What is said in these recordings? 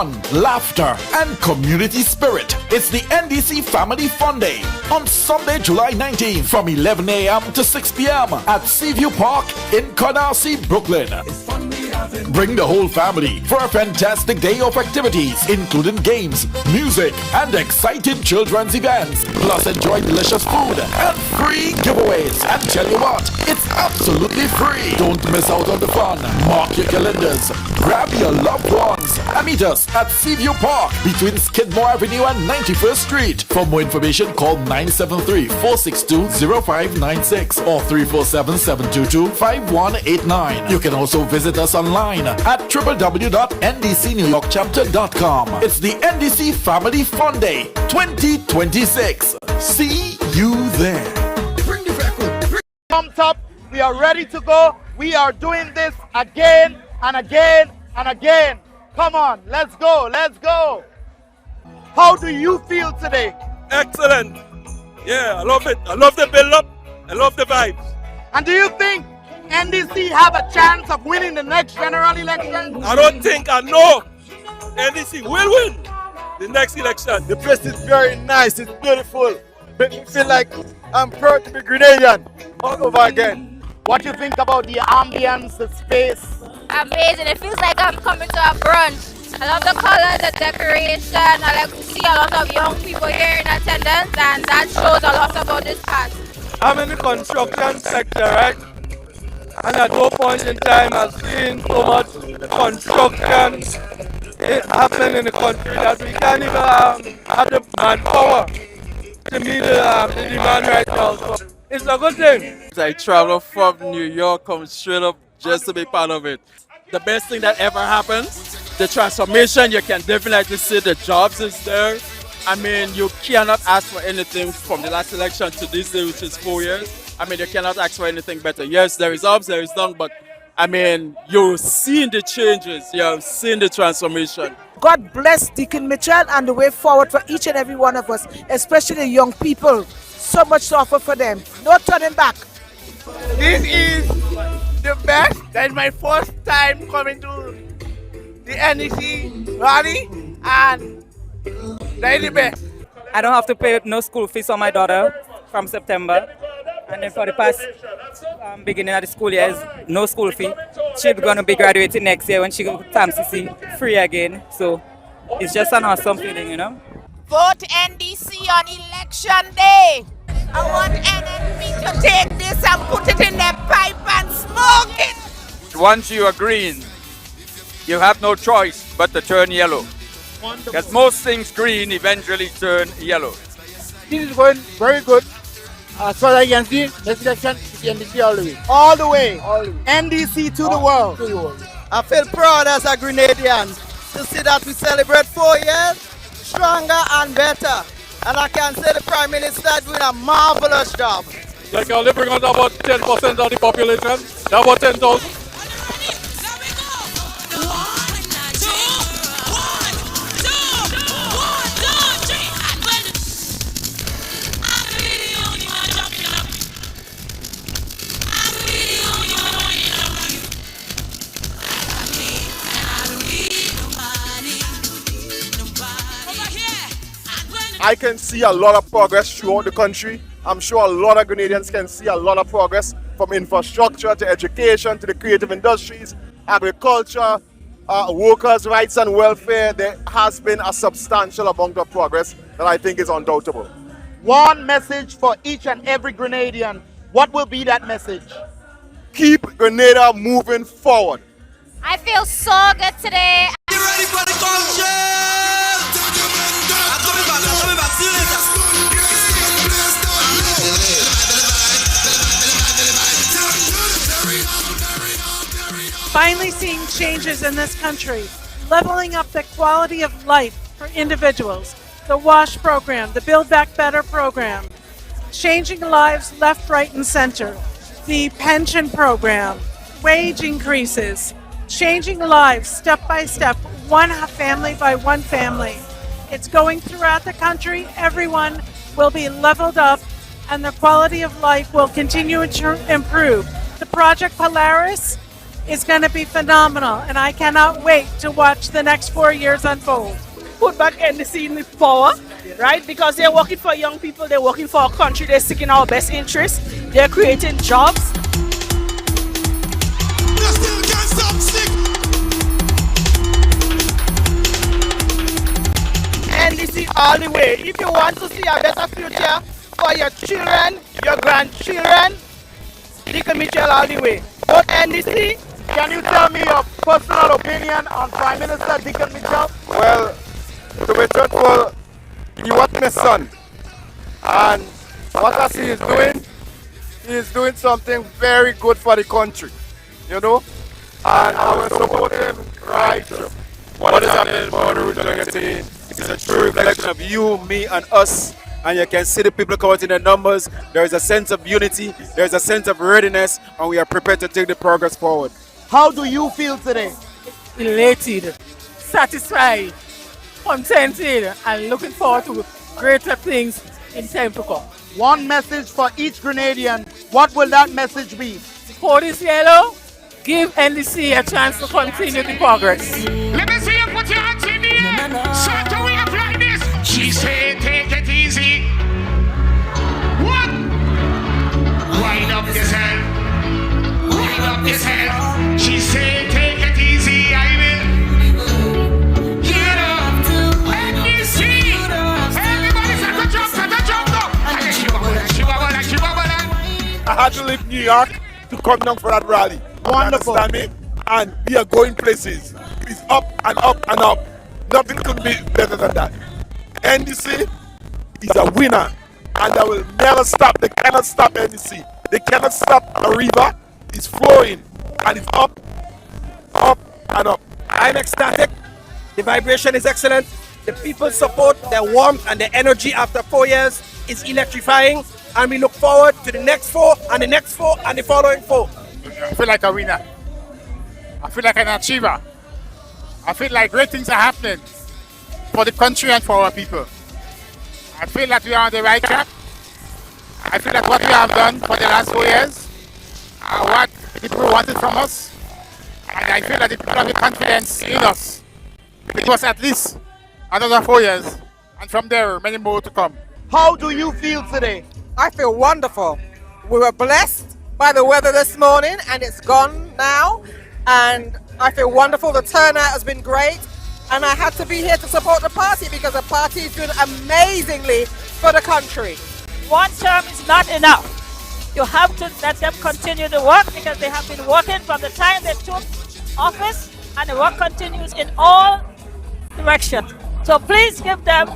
Fun, laughter, and community spirit. It's the NDC Family Fun Day on Sunday, July 19th from 11 a.m. to 6 p.m. at Seaview Park in Canarsie, Brooklyn. Bring the whole family for a fantastic day of activities, including games, music, and exciting children's events. Plus, enjoy delicious food and free giveaways. And tell you what, it's absolutely free. Don't miss out on the fun. Mark your calendars. Grab your loved ones and meet us at Seaview Park between Skidmore Avenue and 91st Street. For more information, call 973-462-0596 or 347-722-5189. You can also visit us online at www.ndcnewyorkchapter.com. It's the NDC Family Fun Day 2026. See you there. Thumbs up. We are ready to go. We are doing this again and again and again. Come on, let's go, let's go. How do you feel today? Excellent. Yeah, I love it. I love the build-up. I love the vibes. And do you think NDC have a chance of winning the next general election? I don't think, I know NDC will win the next election. The place is very nice. It's beautiful. Make me feel like I'm proud to be Grenadian all over again. What do you think about the ambience, the space? Amazing. It feels like I'm coming to a brunch. I love the colors, the decoration. I like to see a lot of young people here in attendance, and that shows a lot about this park. I'm in the construction sector, right? And at no point in time I've seen so much construction happening in the country that we can't even have the manpower to meet the demand right now. So it's a good thing. I travel from New York, come straight up just to be part of it. The best thing that ever happens, the transformation, you can definitely see the jobs is there. I mean, you cannot ask for anything from the last election to this day, which is 4 years. I mean, you cannot ask for anything better. Yes, there is ups, there is downs, but I mean, you're seeing the changes, you're seeing the transformation. God bless Deacon Mitchell and the way forward for each and every one of us, especially the young people. So much to offer for them. No turning back. This is the best. That is my first time coming to the NDC rally, and that is the best. I don't have to pay no school fees for my daughter from September. And then for the past beginning of the school years, no school fee. She's going to be graduating next year when she goes to TAMCC, free again. So it's just an awesome feeling, you know. Vote NDC on election day. I want NNP to take this and put it in their pipe and smoke it. Once you are green, you have no choice but to turn yellow. Because most things green eventually turn yellow. This is going very good. As far as I can see, next election is NDC all the way. All the way. All the way. NDC to the world. To the world. I feel proud as a Grenadian to see that we celebrate 4 years stronger and better. And I can say the Prime Minister is doing a marvelous job. Like only bring out about 10% of the population, about 10,000. I can see a lot of progress throughout the country. I'm sure a lot of Grenadians can see a lot of progress from infrastructure to education to the creative industries, agriculture, workers' rights and welfare. There has been a substantial amount of progress that I think is undoubtable. One message for each and every Grenadian. What will be that message? Keep Grenada moving forward. I feel so good today. You ready for the culture? I'm coming back. See you later. Finally seeing changes in this country, leveling up the quality of life for individuals, the WASH program, the Build Back Better program, changing lives left, right, and center, the pension program, wage increases, changing lives step by step, one family by one family. It's going throughout the country. Everyone will be leveled up and the quality of life will continue to improve. The Project Polaris is going to be phenomenal, and I cannot wait to watch the next 4 years unfold. Put back NDC in with power, right? Because they're working for young people, they're working for our country, they're seeking our best interests, they're creating jobs. NDC all the way. If you want to see a better future for your children, your grandchildren, Deacon Mitchell all the way. Vote NDC. Can you tell me your personal opinion on Prime Minister Deacon Mitchell? Well, to be truthful, he was my son. And what I see he is doing something very good for the country, you know? And I will support him right through. What is happening for the regional team? It's a true reflection of you, me, and us. And you can see the people come out in the numbers. There is a sense of unity, there is a sense of readiness, and we are prepared to take the progress forward. How do you feel today? Elated, satisfied, contented, and looking forward to greater things in time to come. One message for each Grenadian. What will that message be? Police Yellow, give NDC a chance to continue the progress. Let me see you put your hands in the air. Start to way up like this. She said, take it easy. What? Wind up this hand. Wind up this hand. She said, take it easy. I will. Get up. NDC. Everybody say, good job, I had to leave New York to come down for that rally. Wonderful. Understand me? And we are going places. It's up and up and up. Nothing could be better than that. NDC is a winner, and they will never stop. They cannot stop NDC. They cannot stop a river. It's flowing, and it's up, up, and up. I'm ecstatic. The vibration is excellent. The people's support, their warmth, and their energy after 4 years is electrifying. And we look forward to the next 4 and the next 4 and the following 4. I feel like a winner. I feel like an achiever. I feel like great things are happening for the country and for our people. I feel that we are on the right track. I feel that what we have done for the last 4 years are what people wanted from us. And I feel that the people have the confidence in us. It was at least another 4 years. And from there, many more to come. How do you feel today? I feel wonderful. We were blessed by the weather this morning and it's gone now. And I feel wonderful. The turnout has been great. And I had to be here to support the party because the party is doing amazingly for the country. One term is not enough. You have to let them continue to work because they have been working from the time they took office, and the work continues in all directions. So please give them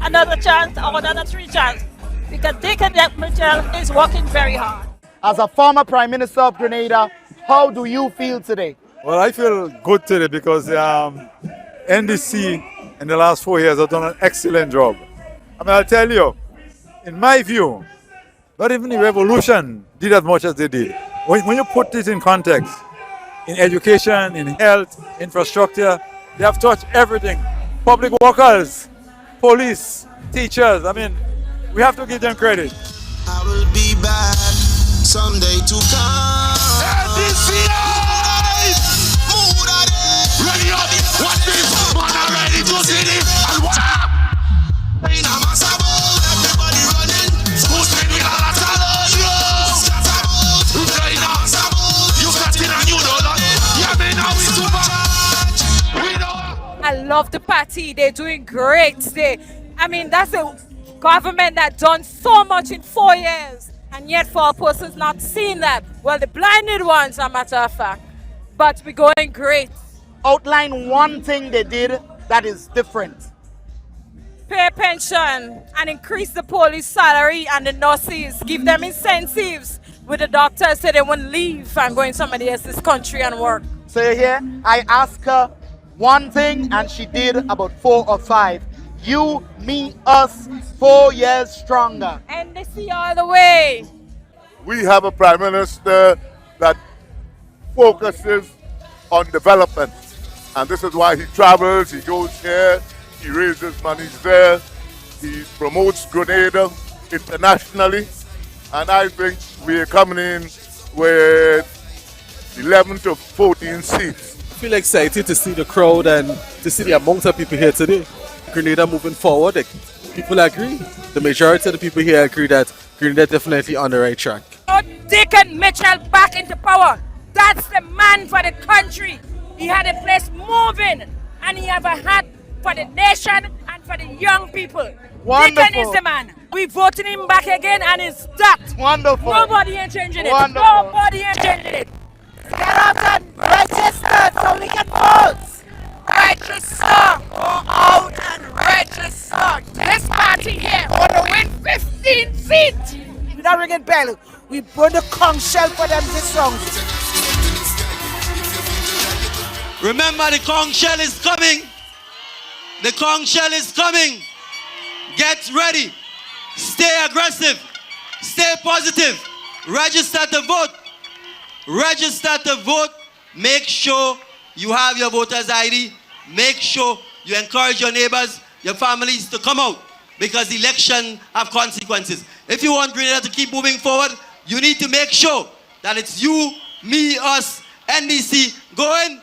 another chance or another 3 chances because Deacon Mitchell is working very hard. As a former Prime Minister of Grenada, how do you feel today? Well, I feel good today because NDC in the last 4 years have done an excellent job. I mean, I'll tell you, in my view, not even the revolution did as much as they did. When you put this in context, in education, in health, infrastructure, they have touched everything. Public workers, police, teachers, I mean, we have to give them credit. I will be back someday to come. Ready up, what this man are ready to see it and what? In a massive everybody running. Who's taking a lot of you? You got in and you don't know. Yeah, man, now we super. We know. I love the party. They're doing great. I mean, that's a government that done so much in 4 years. And yet for a person's not seeing that. Well, the blinded ones, a matter of fact. But we're going great. Outline one thing they did that is different. Pay pension and increase the police salary and the nurses. Give them incentives with the doctors so they won't leave and go in somebody else's country and work. So here, I asked her one thing and she did about 4 or 5. You, me, us, 4 years stronger. And they see all the way. We have a Prime Minister that focuses on development. And this is why he travels, he goes here, he raises money there, he promotes Grenada internationally. And I think we're coming in with the 11 to 14 seats. I feel excited to see the crowd and to see the amount of people here today. Grenada moving forward, people agree. The majority of the people here agree that Grenada definitely on the right track. Deacon Mitchell back into power. That's the man for the country. He had a place moving, and he have a heart for the nation and for the young people. Wonderful. Deacon is the man. We voted him back again, and it's stuck. Wonderful. Nobody ain't changing it. Wonderful. Nobody ain't changing it. Get out and register so we can vote. Register. Go out and register. This party here want to win 15 seats. We're not ringing bell. We burn the conch shell for them this song. Remember, the conch shell is coming. The conch shell is coming. Get ready. Stay aggressive. Stay positive. Register to vote. Register to vote. Make sure you have your voter's ID. Make sure you encourage your neighbors, your families to come out, because election have consequences. If you want Grenada to keep moving forward, you need to make sure that it's you, me, us, NDC going.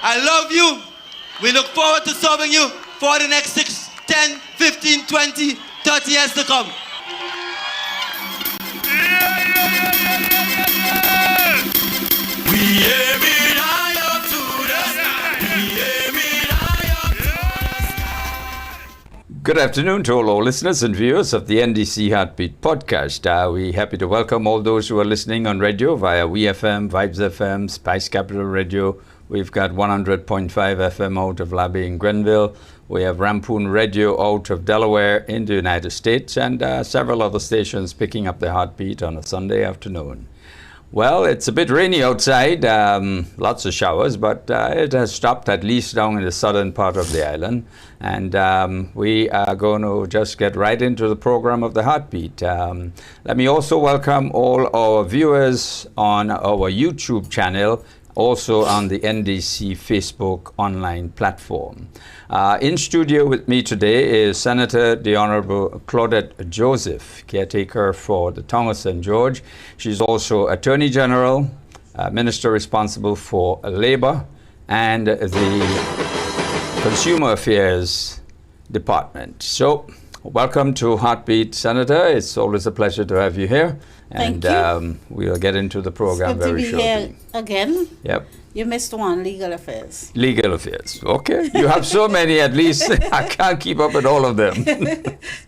I love you. We look forward to serving you for the next 6, 10, 15, 20, 30 years to come. Good afternoon to all our listeners and viewers of the NDC Heartbeat podcast. We're happy to welcome all those who are listening on radio via WeFM, Vibes FM, Spice Capital Radio. We've got 100.5 FM out of Labby in Grenville. We have Rampoon Radio out of Delaware in the United States, and several other stations picking up the Heartbeat on a Sunday afternoon. Well, it's a bit rainy outside, lots of showers, but it has stopped at least down in the southern part of the island. And we are going to just get right into the program of the Heartbeat. Let me also welcome all our viewers on our YouTube channel, also on the NDC Facebook online platform. In studio with me today is Senator the Honorable Claudette Joseph, caretaker for the Thomas St. George. She's also Attorney General, Minister responsible for Labor and the Consumer Affairs Department. So, welcome to Heartbeat, Senator. It's always a pleasure to have you here. Thank you. We'll get into the program very shortly. Here again. Yep. You missed one, legal affairs. Legal affairs. Okay. You have so many, at least I can't keep up with all of them.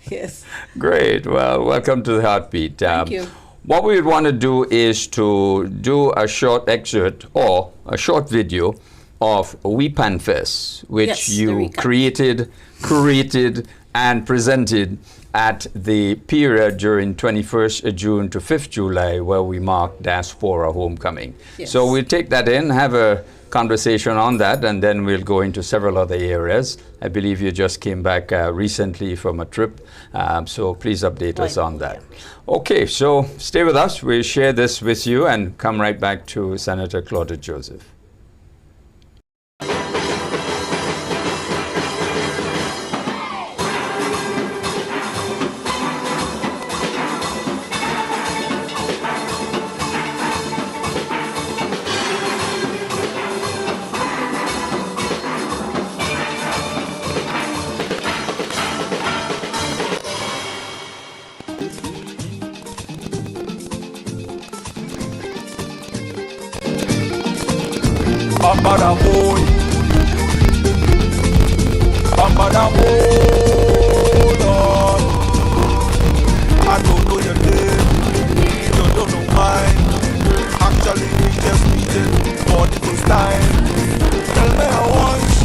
Yes. Great. Well, welcome to the Heartbeat. Thank you. What we would want to do is to do a short excerpt or a short video of Weepan Fest, which you created, curated, and presented at the period during 21st June to 5th July, where we mark Diaspora Homecoming. Yes. So we'll take that in, have a conversation on that, and then we'll go into several other areas. I believe you just came back recently from a trip, so please update us on that. Okay, so stay with us. We'll share this with you and come right back to Senator Claudette Joseph. Lord. I don't know your name, you don't know mine. Actually, we just meeting for the first time. Tell me how once,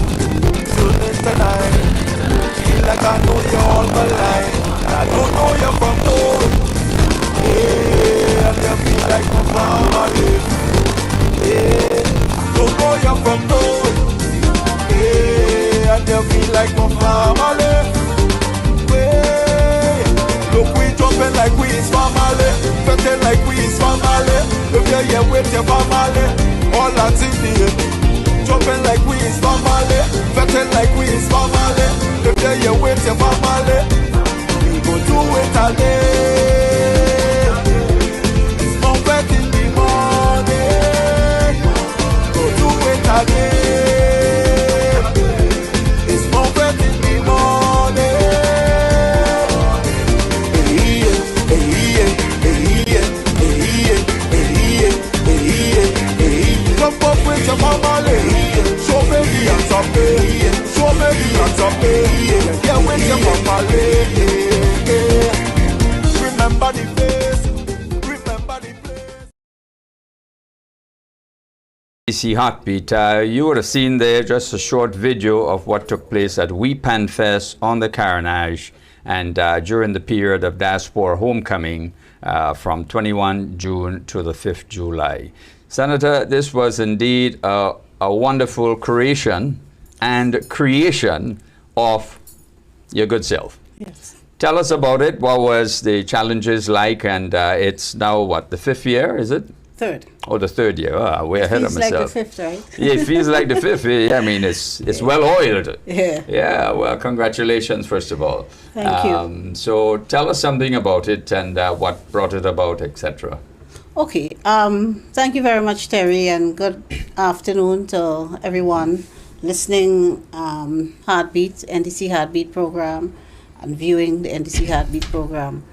till next tonight. Feel like I know you all my life. I don't know you from home. Yeah, I can feel like my family. Yeah, don't know you from home. Yeah, I can feel like my family. Yeah, look, we jumping like we is family, fetting like we is family. If you're here with your family, all that's in the air. Jumping like we is family, fetting like we is family. If you're here with your family, we go do it again. NDC Heartbeat. You would have seen there just a short video of what took place at We Pan Fest on the Carnage and during the period of Diaspora Homecoming from 21 June to the 5th July. Senator, this was indeed a wonderful creation of your good self. Yes. Tell us about it. What was the challenges like? And it's now, what, the 5th year, is it? Third. Oh, the 3rd year. Oh, way ahead of myself. Feels like the 5th, right? Yeah, it feels like the 5th. I mean, it's well oiled. Yeah. Yeah, well, congratulations, first of all. Thank you. So tell us something about it and what brought it about, etc. Okay. Thank you very much, Terry, and good afternoon to everyone listening Heartbeat, NDC Heartbeat program, and viewing the NDC Heartbeat program.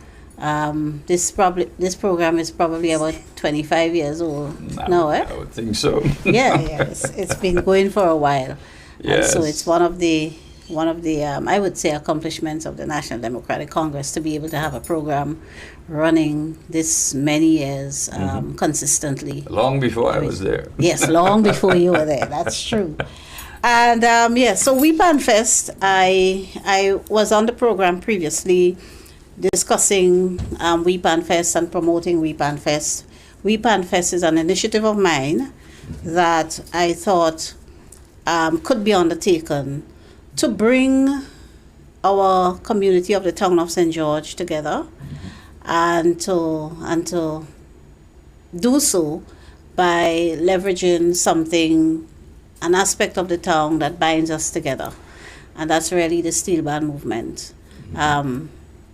This program is probably about 25 years old now, eh? I would think so. Yeah. It's been going for a while. Yes. And so it's one of the I would say accomplishments of the National Democratic Congress to be able to have a program running this many years consistently. Long before I was there. Yes, long before you were there. That's true. And so We Pan Fest, I was on the program previously discussing We Pan Fest and promoting We Pan Fest. We Pan Fest is an initiative of mine that I thought could be undertaken to bring our community of the town of St. George together and to do so by leveraging an aspect of the town that binds us together, and that's really the steel band movement.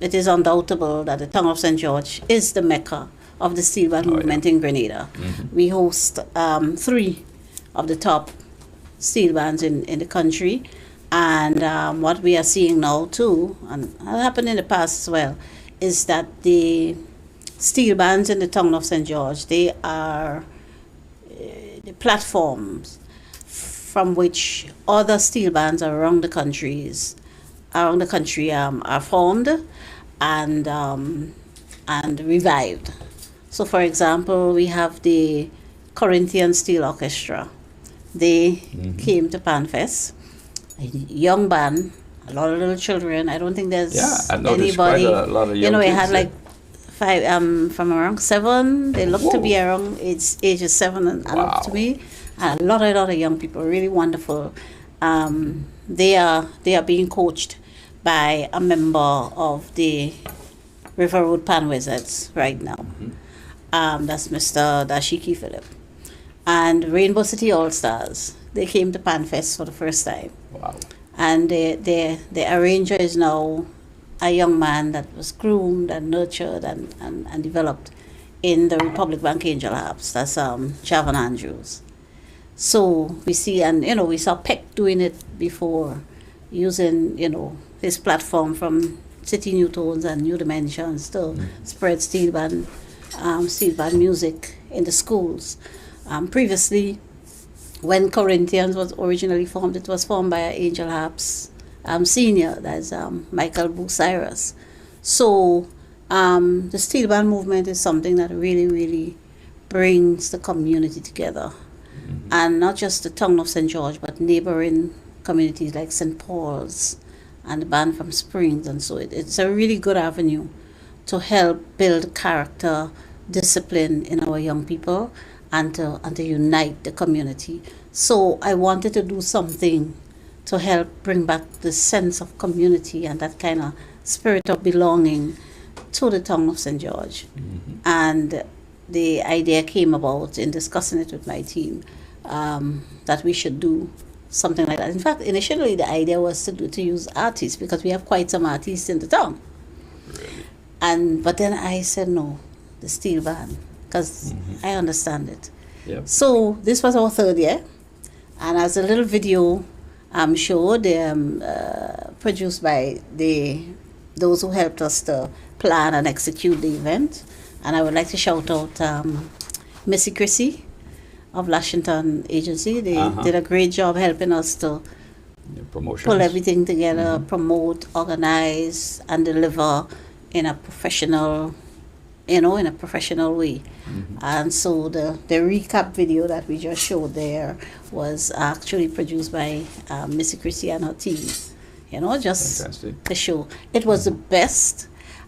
It is undoubtable that the town of St. George is the mecca of the steel band movement in Grenada. We host 3 of the top steel bands in the country, and what we are seeing now too, and it happened in the past as well, is that the steel bands in the town of St. George, they are the platforms from which other steel bands around the country are formed and revived. So, for example, we have the Corinthian Steel Orchestra. They came to PanFest, a young band, a lot of little children. I don't think there's anybody. Quite a lot of young it kids had like 5 from around 7. They look to be around ages 7 and up to me. And a lot of young people, really wonderful. They are being coached by a member of the River Road Pan Wizards right now. That's Mr. Dashiki Philip. And Rainbow City All Stars, they came to PanFest for the first time. Wow. And the arranger is now a young man that was groomed and nurtured and developed in the Republic Bank Angel Harps. That's Chavan Andrews. So we see, and we saw Peck doing it before, using his platform from City New Tones and New Dimensions to spread steel band music in the schools. Previously, when Corinthians was originally formed, it was formed by Angel Harps senior, that's Michael Bucyrus. So the steel band movement is something that really, really brings the community together. And not just the town of St. George, but neighboring communities like St. Paul's and the band from Springs. And so it's a really good avenue to help build character, discipline in our young people, and to unite the community. So I wanted to do something to help bring back the sense of community and that kind of spirit of belonging to the town of St. George. And the idea came about in discussing it with my team, that we should do something like that. In fact, initially the idea was to use artists, because we have quite some artists in the town. Really? But then I said no, the steel band, because I understand it. Yep. So this was our 3rd year, and as a little video show, produced by those who helped us to plan and execute the event. And I would like to shout out Missy Chrissy of Lashington Agency. They did a great job helping us to pull everything together, promote, organize, and deliver in a professional in a professional way. And so the recap video that we just showed there was actually produced by Missy Christie and her team, just Fantastic. to show. It was the best.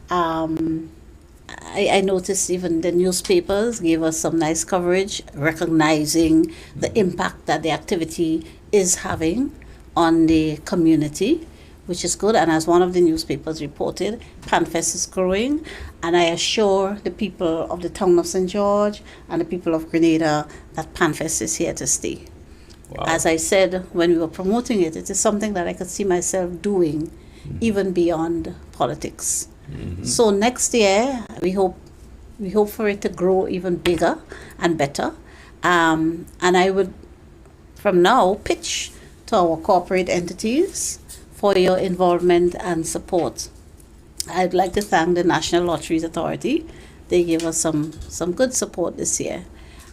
I noticed even the newspapers gave us some nice coverage, recognizing the impact that the activity is having on the community, which is good. And as one of the newspapers reported, PanFest is growing. And I assure the people of the town of St. George and the people of Grenada that PanFest is here to stay. Wow. As I said when we were promoting it, it is something that I could see myself doing even beyond politics. So next year, we hope for it to grow even bigger and better. And I would, from now, pitch to our corporate entities for your involvement and support. I'd like to thank the National Lotteries Authority. They gave us some good support this year.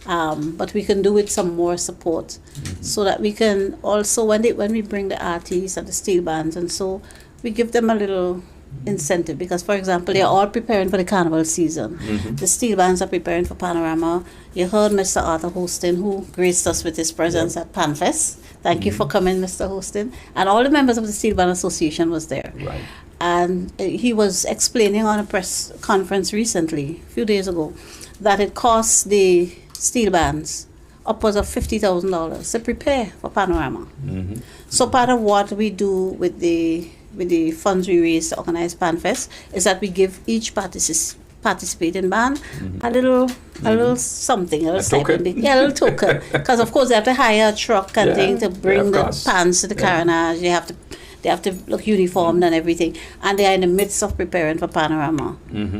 But we can do with some more support so that we can also, when we bring the artists and the steel bands, and so we give them a little incentive, because for example they're all preparing for the carnival season. The steel bands are preparing for Panorama. You heard Mr. Arthur Houston, who graced us with his presence at PanFest. Thank you for coming, Mr. Houston. And all the members of the Steel Band Association was there. Right. And he was explaining on a press conference recently, a few days ago, that it costs the steel bands upwards of $50,000 to prepare for Panorama. So part of what we do with the funds we raise to organize PanFest is that we give each participating band a little something, a little token. a little token. Because of course they have to hire a truck and thing to bring the pans to the carnage. They have to look uniformed and everything, and they are in the midst of preparing for Panorama.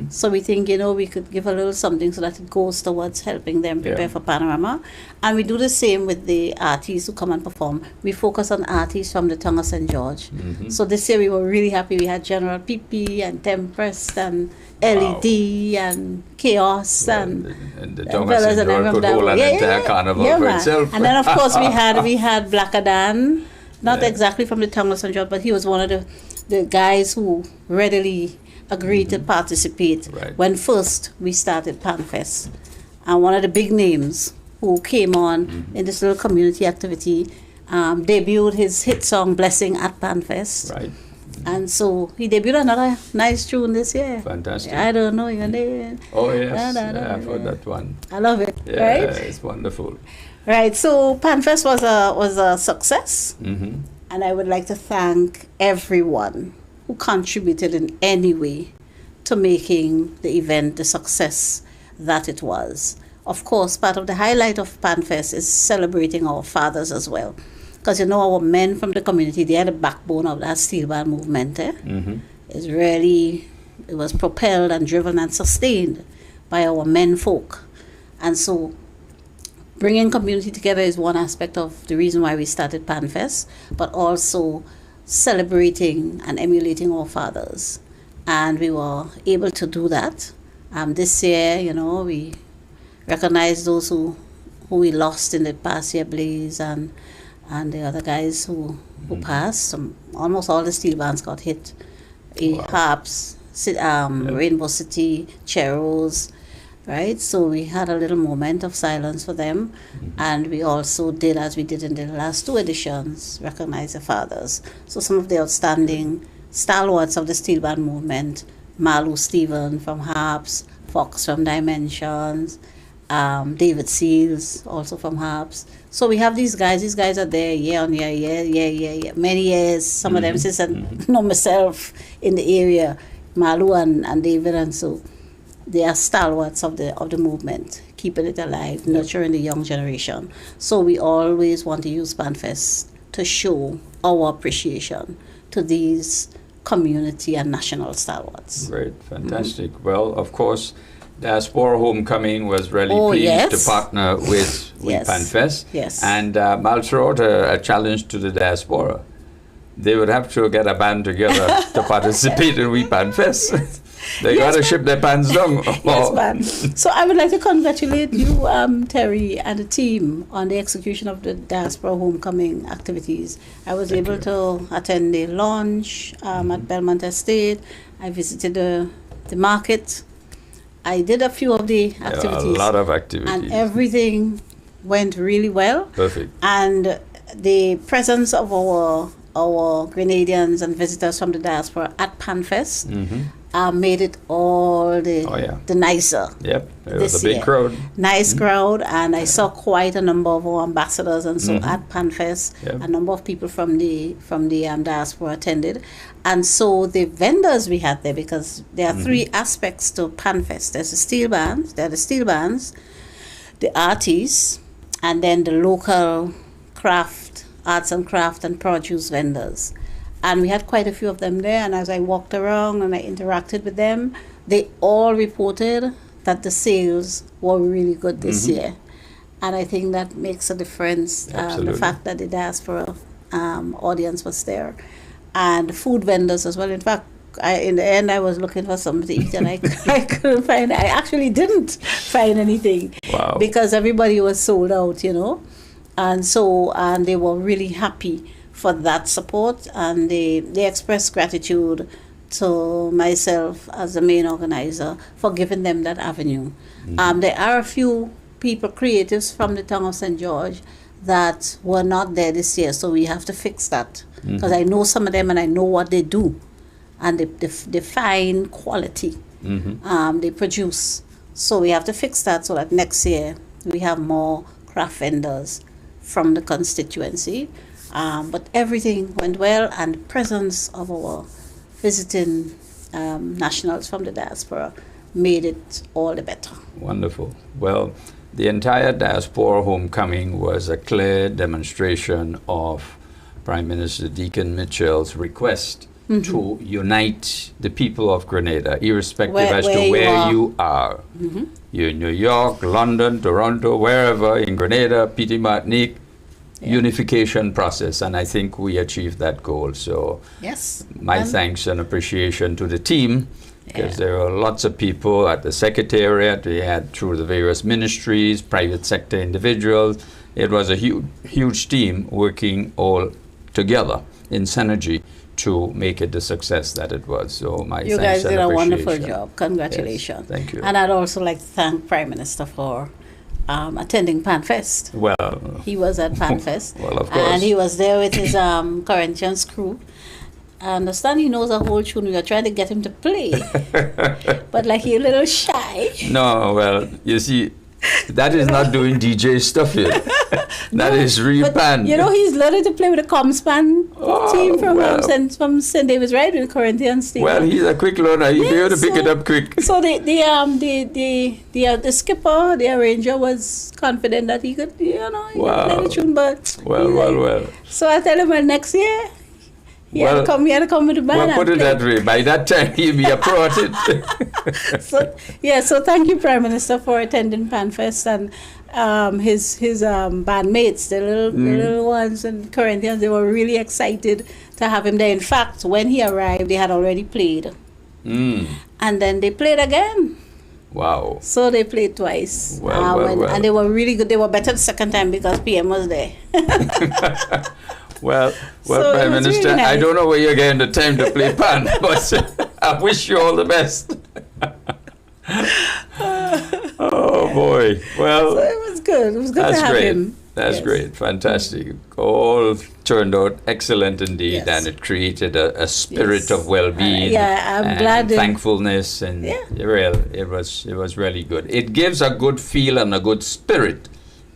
So we think, we could give a little something so that it goes towards helping them prepare for Panorama. And we do the same with the artists who come and perform. We focus on artists from the town of St. George. So this year we were really happy. We had General PP and Tempest and LED and Chaos and the tongue of St. George could hold an entire carnival for itself. And then of course we had Black Adan. Not exactly from the town of St. George, but he was one of the guys who readily agreed to participate when first we started PanFest. And one of the big names who came on in this little community activity debuted his hit song Blessing at PanFest. Right. And so he debuted another nice tune this year. Fantastic. I don't know your name. Oh yes, I've heard that one. I love it. Yeah, right? it's wonderful. Right, so PanFest was a success, and I would like to thank everyone who contributed in any way to making the event the success that it was. Of course, part of the highlight of PanFest is celebrating our fathers as well, because our men from the community, they are the backbone of that steel band movement. It was propelled and driven and sustained by our men folk, and so bringing community together is one aspect of the reason why we started PanFest, but also celebrating and emulating our fathers. And we were able to do that. This year, we recognized those who we lost in the past year, Blaze and the other guys who passed. Almost all the steel bands got hit. Harps, Rainbow City, Cheros, right? So we had a little moment of silence for them, and we also did, as we did in the last two editions, recognize the fathers. So some of the outstanding stalwarts of the steel band movement, Malu Stephen from Harps, Fox from Dimensions, David Seals also from Harps. So we have these guys are there year on year, many years. Some of them since I know myself in the area, Malu and David, and so they are stalwarts of the movement, keeping it alive, nurturing the young generation. So we always want to use PanFest to show our appreciation to these community and national stalwarts. Great, fantastic. Well, of course, Diaspora Homecoming was really pleased to partner with PanFest. Yes. And Mal threw out a challenge to the diaspora. They would have to get a band together to participate in PanFest. They got to ship their pants down. Yes, man. So I would like to congratulate you, Terry, and the team on the execution of the Diaspora Homecoming activities. I was able to attend the launch at Belmont Estate. I visited the market, I did a few of the Yeah, activities. a lot of activities. And everything went really well. Perfect. And the presence of our Grenadians and visitors from the diaspora at PanFest made it all the nicer. Yep, it was this a big year. crowd. Nice crowd, and I saw quite a number of our ambassadors, and so at PanFest, Yep. a number of people from the diaspora attended, and so the vendors we had there, because there are three aspects to PanFest. There's the steel bands, the artists, and then the local arts and craft and produce vendors. And we had quite a few of them there, and as I walked around and I interacted with them, they all reported that the sales were really good this year. And I think that makes a difference, the Absolutely. fact that the diaspora audience was there. And food vendors as well. In fact, in the end, I was looking for something to eat, and I couldn't find. I actually didn't find anything because everybody was sold out, and so they were really happy for that support, and they expressed gratitude to myself as the main organizer for giving them that avenue. There are a few people, creatives from the town of St. George, that were not there this year, so we have to fix that, because I know some of them and I know what they do, and the fine quality they produce. So we have to fix that so that next year we have more craft vendors from the constituency. But everything went well, and the presence of our visiting nationals from the diaspora made it all the better. Wonderful. Well, the entire diaspora homecoming was a clear demonstration of Prime Minister Deacon Mitchell's request to unite the people of Grenada, irrespective as to where you are. You're in New York, London, Toronto, wherever, in Grenada, Petit Martinique, unification process, and I think we achieved that goal. So my thanks and appreciation to the team, because there are lots of people at the secretariat. We had through the various ministries, private sector individuals. It was a huge team working all together in synergy to make it the success that it was. So my You thanks guys and did a wonderful appreciation. job. Congratulations. Yes, thank you. And I'd also like to thank Prime Minister for attending PanFest. Well, he was at PanFest. Well, of course. And he was there with his Corinthians crew. I understand he knows a whole tune. We were trying to get him to play, but like he's a little shy. No, well, you see, that is not doing DJ stuff yet. That is real band. He's learning to play with the Comspan team from St. David's, right? With the Corinthians team. Well, he's a quick learner. He'll be able to pick it up quick. So the skipper, the arranger, was confident that he could, he could play the tune, but Well. So I tell him, well, next year he had to come with the band. Well, put it that way. By that time, he'll be a pro at it. So thank you, Prime Minister, for attending PanFest, and his bandmates, the little ones and Corinthians, they were really excited to have him there. In fact, when he arrived, they had already played, and then they played again. Wow. So they played twice. Well. And they were really good. They were better the second time because PM was there. Well, So Prime it was Minister, really nice. I don't know where you're getting the time to play pan, but I wish you all the best. Oh boy! Well, So it was good. It was good to have great. him. That's great. Fantastic. All turned out excellent indeed, and it created a spirit of well-being. I'm and glad. thankfulness, and it was really good. It gives a good feel and a good spirit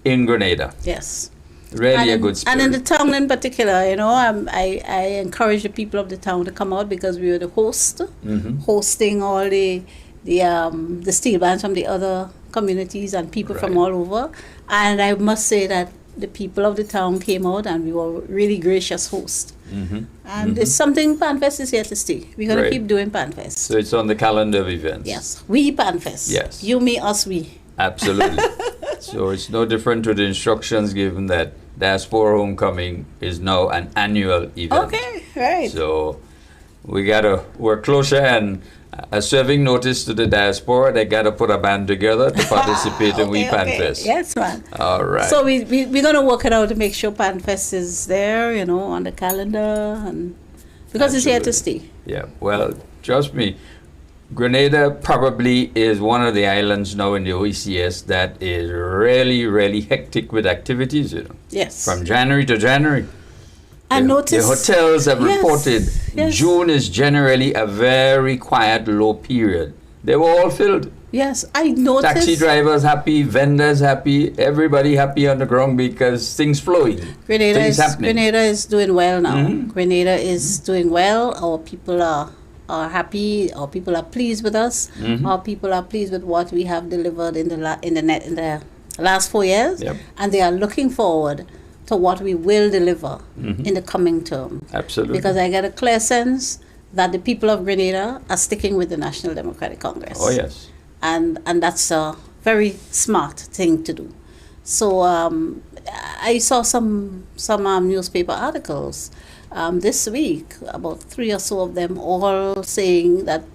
in Grenada. Yes. Really a good spirit. And in the town in particular, I encourage the people of the town to come out, because we were the host, hosting all the steel bands from the other communities and people from all over. And I must say that the people of the town came out, and we were really gracious hosts. And it's something PanFest is here to stay. We're going to Great. keep doing PanFest. So it's on the calendar of events. Yes, we PanFest. Yes. You, me, us, we. Absolutely. So it's no different to the instructions given that Diaspora Homecoming is now an annual event. Okay, right. So we got to work closer, and serving notice to the diaspora, they got to put a band together to participate in We PanFest. Yes, man. All right. So we're going to work it out to make sure PanFest is there, on the calendar, and because it's here to stay. Yeah, well, trust me, Grenada probably is one of the islands now in the OECS that is really, really hectic with activities, you know. Yes. From January to January. I noticed. The hotels have Yes, reported yes. June is generally a very quiet, low period. They were all filled. Yes, I noticed. Taxi drivers happy, vendors happy, everybody happy on the ground because things flowing. Grenada things is, happening. Grenada is doing well now. Mhm. Grenada is doing well. Our people are happy. Our people are pleased with us. Mhm. Our people are pleased with what we have delivered in the last 4 years, Yep. and they are looking forward to what we will deliver Mhm. in the coming term. Absolutely. Because I get a clear sense that the people of Grenada are sticking with the National Democratic Congress. Oh, yes. And that's a very smart thing to do. So I saw some newspaper articles this week, about 3 or so of them, all saying that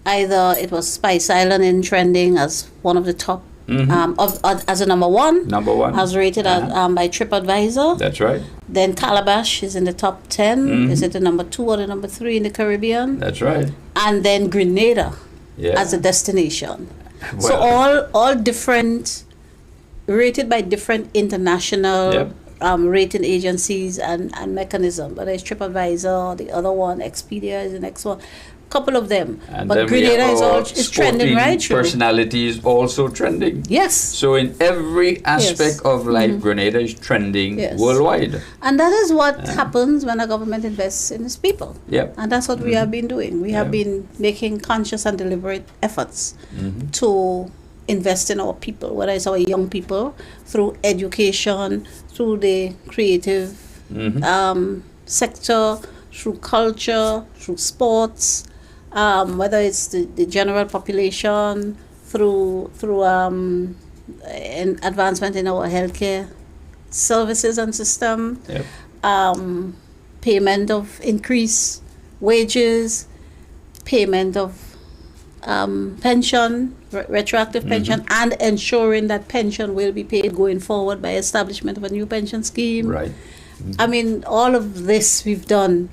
either it was Spice Island in trending as one of the top, as a number one. Number one. As rated by TripAdvisor. That's right. Then Calabash is in the top 10. Mhm. Is it the number 2 or the number 3 in the Caribbean? That's right. And then Grenada Yeah. as a destination. So Well- all different, rated by different international Yep. rating agencies and mechanism. Whether it's TripAdvisor, the other one, Expedia is the next one. Couple of them. And But then we Grenada have is our is trending, sporting right? Shrew? personalities also trending. Yes. So in every aspect of life, Mhm. Grenada is trending Yes. worldwide. And that is what happens when a government invests in its people. Yep. And that's what we have been doing. We have been making conscious and deliberate efforts Mhm. to invest in our people, whether it's our young people, through education, through the creative Mhm. sector, through culture, through sports, whether it's the general population, through advancement in our healthcare services and system, Yep. payment of increased wages, payment of pension, retroactive pension, and ensuring that pension will be paid going forward by establishment of a new pension scheme. Right. I mean, all of this we've done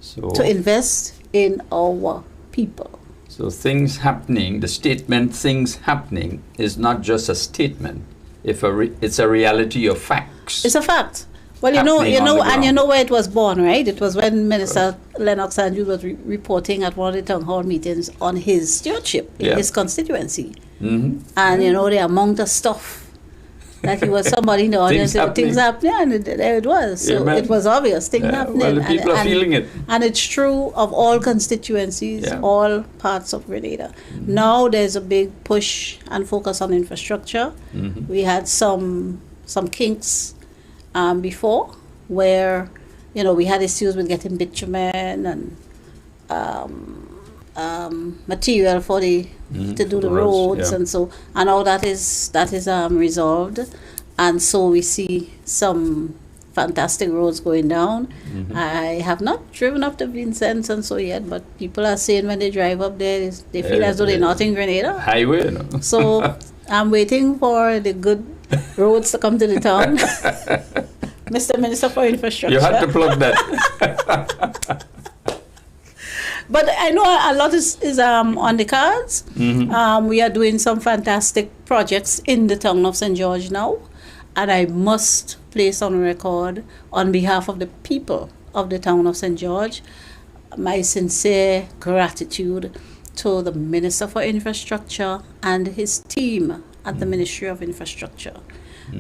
So, to invest in our people. so things happening, the statement things happening is not just a statement. It's a reality of facts. It's a fact. Well, you Happening on know, the and you ground. know where it was born, right? It was when Minister Lennox Andrews was reporting at one of the town hall meetings on his stewardship in Yeah. his constituency. Mhm. And you know, the amount of stuff that he was somebody in the audience, things happening, and there it was. So Yeah, man. it was obvious, things Yeah, happening. well, the people are feeling it. And it's true of all constituencies, Yeah. all parts of Grenada. Now there's a big push and focus on infrastructure. Mhm. We had some kinks before, where we had issues with getting bitumen and material for to do the roads, yeah. and so and all that is resolved, and so we see some fantastic roads going down. I have not driven up to Vincennes and so yet, but people are saying when they drive up there, they feel as though they're not in Grenada. Highway, you know. So I'm waiting for the good roads to come to the town. Mr. Minister for Infrastructure. You had to plug that. But I know a lot is on the cards. Mhm. We are doing some fantastic projects in the town of St. George now. And I must place on record, on behalf of the people of the town of St. George, my sincere gratitude to the Minister for Infrastructure and his team at the Ministry of Infrastructure.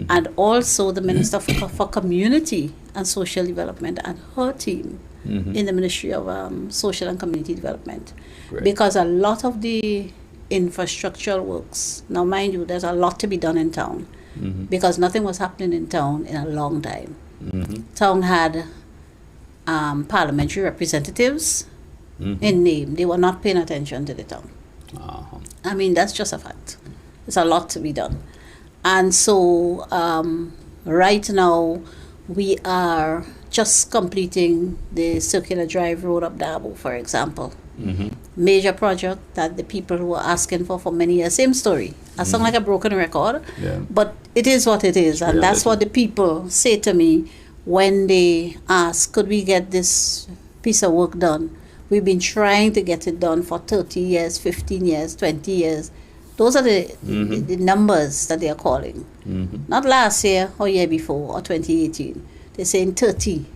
And also the Minister for Community and Social Development and her team in the Ministry of Social and Community Development. Great. Because a lot of the infrastructural works, now mind you, there's a lot to be done in town, because nothing was happening in town in a long time. Town had parliamentary representatives in name. They were not paying attention to the town. I mean, that's just a fact. There's a lot to be done. And so right now we are just completing the circular drive road up Dabo, for example. Major project that the people who were asking for many years, same story. I sound like a broken record, Yeah. but it is what it is. And that's what the people say to me when they ask, could we get this piece of work done We've been trying to get it done for 30 years, 15 years, 20 years. Those are the numbers that they are calling. Not last year or year before or 2018. They're saying 30,